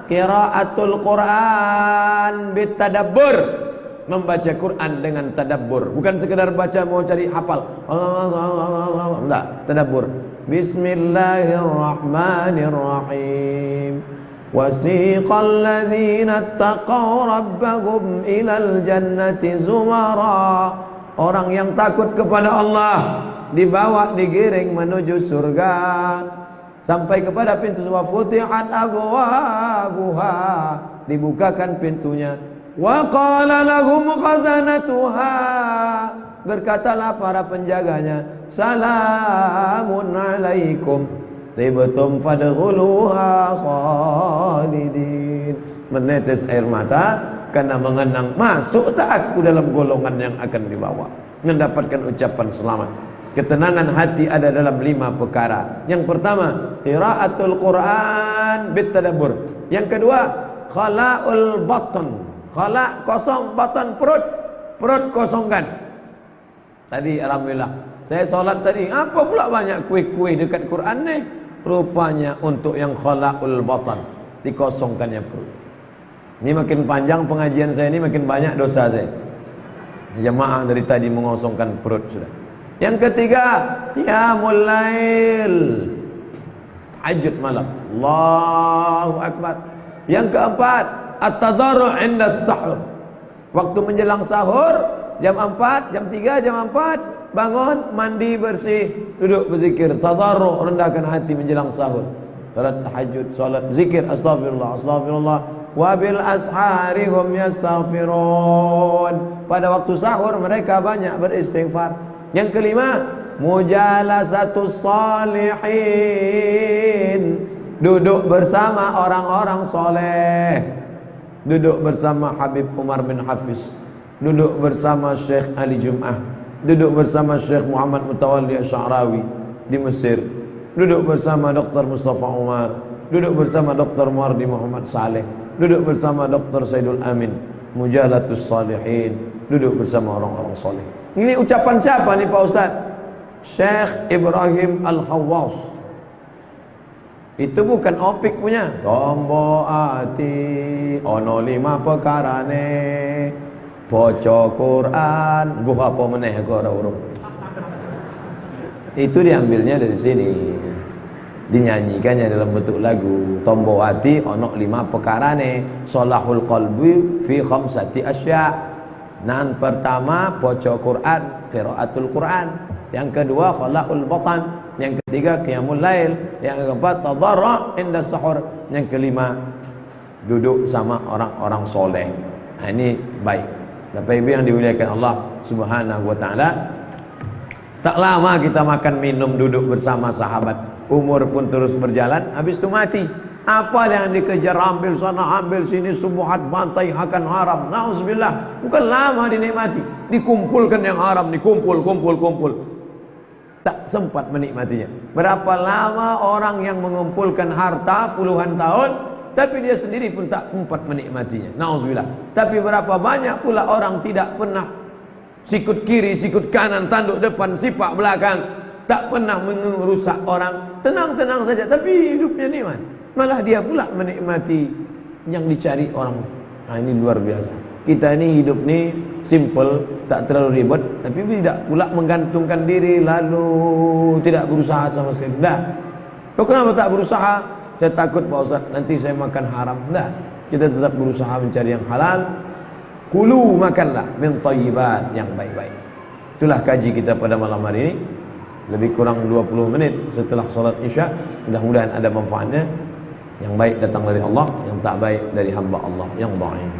qiraatul Quran bitadabbur. Membaca Quran dengan tadabbur. Bukan sekedar baca mau cari hafal. Enggak, tadabbur. Bismillahirrahmanirrahim. Wasiqal ladzina taqaw rabbahum ilal jannati zumara. Orang yang takut kepada Allah dibawa, digiring menuju surga sampai kepada pintu surga. Futihat abwabuha, dibukakan pintunya. Wa qala lahum khazanatuha, berkatalah para penjaganya, salamun alaikum tibtum fadkhuluha khalidin. Menetes air mata karena mengenang, masuk tak aku dalam golongan yang akan dibawa, mendapatkan ucapan selamat. Ketenangan hati ada dalam 5 perkara. Yang pertama, qiraatul Quran bitadabbur. Yang kedua, khala'ul batn. Khala' kosong, batan perut. Perut kosongkan. Tadi alhamdulillah saya sholat tadi, apa pula banyak kuih-kuih dekat Quran ni? Rupanya untuk yang khala'ul batan, dikosongkannya perut. Ini makin panjang pengajian saya ini, makin banyak dosa saya. Jemaah dari tadi mengosongkan perut sudah. Yang ketiga, qiyamul lail, tahajud malam. Allahu akbar. Yang keempat, at-tadarru' 'inda sahur. Waktu menjelang sahur, jam 4, jam 3, jam 4, bangun, mandi bersih, duduk berzikir, tadarru', rendahkan hati menjelang sahur. Salat tahajud, salat zikir, astagfirullah, astagfirullah. Wa bil ashari hum yastaghfirun. Pada waktu sahur mereka banyak beristighfar. Yang kelima, mujalasatus salihin, duduk bersama orang-orang soleh. Duduk bersama Habib Umar bin Hafiz, duduk bersama Syekh Ali Jum'ah, duduk bersama Syekh Muhammad Mutawalli Asy'arawi di Mesir, duduk bersama Dr. Mustafa Umar, duduk bersama Dr. Muardi Muhammad Saleh, duduk bersama Dr. Saidul Amin. Mujalatus salihin, duduk bersama orang-orang soleh. Ini ucapan siapa nih Pak Ustaz? Syekh Ibrahim Al-Hawwas. Itu bukan opik punya. Tombo ati ono 5 perkarane, baca Quran, gua apa meneh aku ora urung. Itu diambilnya dari sini. Dinyanyikannya dalam bentuk lagu. Tombo ati ono 5 perkarane, salahul qalbi fi khamsati asya. Nan pertama baca Quran, qiraatul Quran. Yang kedua khala'ul batan. Yang ketiga qiyamul lail. Yang keempat tadarru' inda sahur. Yang kelima duduk sama orang-orang soleh. Nah, ini baik. Bapak Ibu yang dimuliakan Allah Subhanahu wa taala. Tak lama kita makan minum duduk bersama sahabat. umur pun terus berjalan, habis itu mati. Apa yang dikejar, ambil sana, ambil sini, subuhat, bantai, akan haram. Nauzubillah. Bukan lama dinikmati. Dikumpulkan yang haram, dikumpul. Tak sempat menikmatinya. Berapa lama orang yang mengumpulkan harta puluhan tahun, tapi dia sendiri pun tak sempat menikmatinya. Nauzubillah. Tapi berapa banyak pula orang tidak pernah sikut kiri, sikut kanan, tanduk depan, sipak belakang, tak pernah merusak orang. Tenang-tenang saja, tapi hidupnya nikmat. Malah dia pula menikmati yang dicari orang. Nah, ini luar biasa. Kita ini hidup ni simple, tak terlalu ribet, tapi tidak pula menggantungkan diri lalu tidak berusaha sama sekali. Dah. Kau kenapa tak berusaha? Saya takut Pak Ustaz, nanti saya makan haram. Dah. Kita tetap berusaha mencari yang halal. Kulu, makanlah min thayyibat, yang baik-baik. Itulah kaji kita pada malam hari ini. Lebih kurang 20 menit setelah salat Isya. Mudah-mudahan ada manfaatnya. Yang baik datang dari Allah, yang tak baik dari hamba Allah yang dhaif.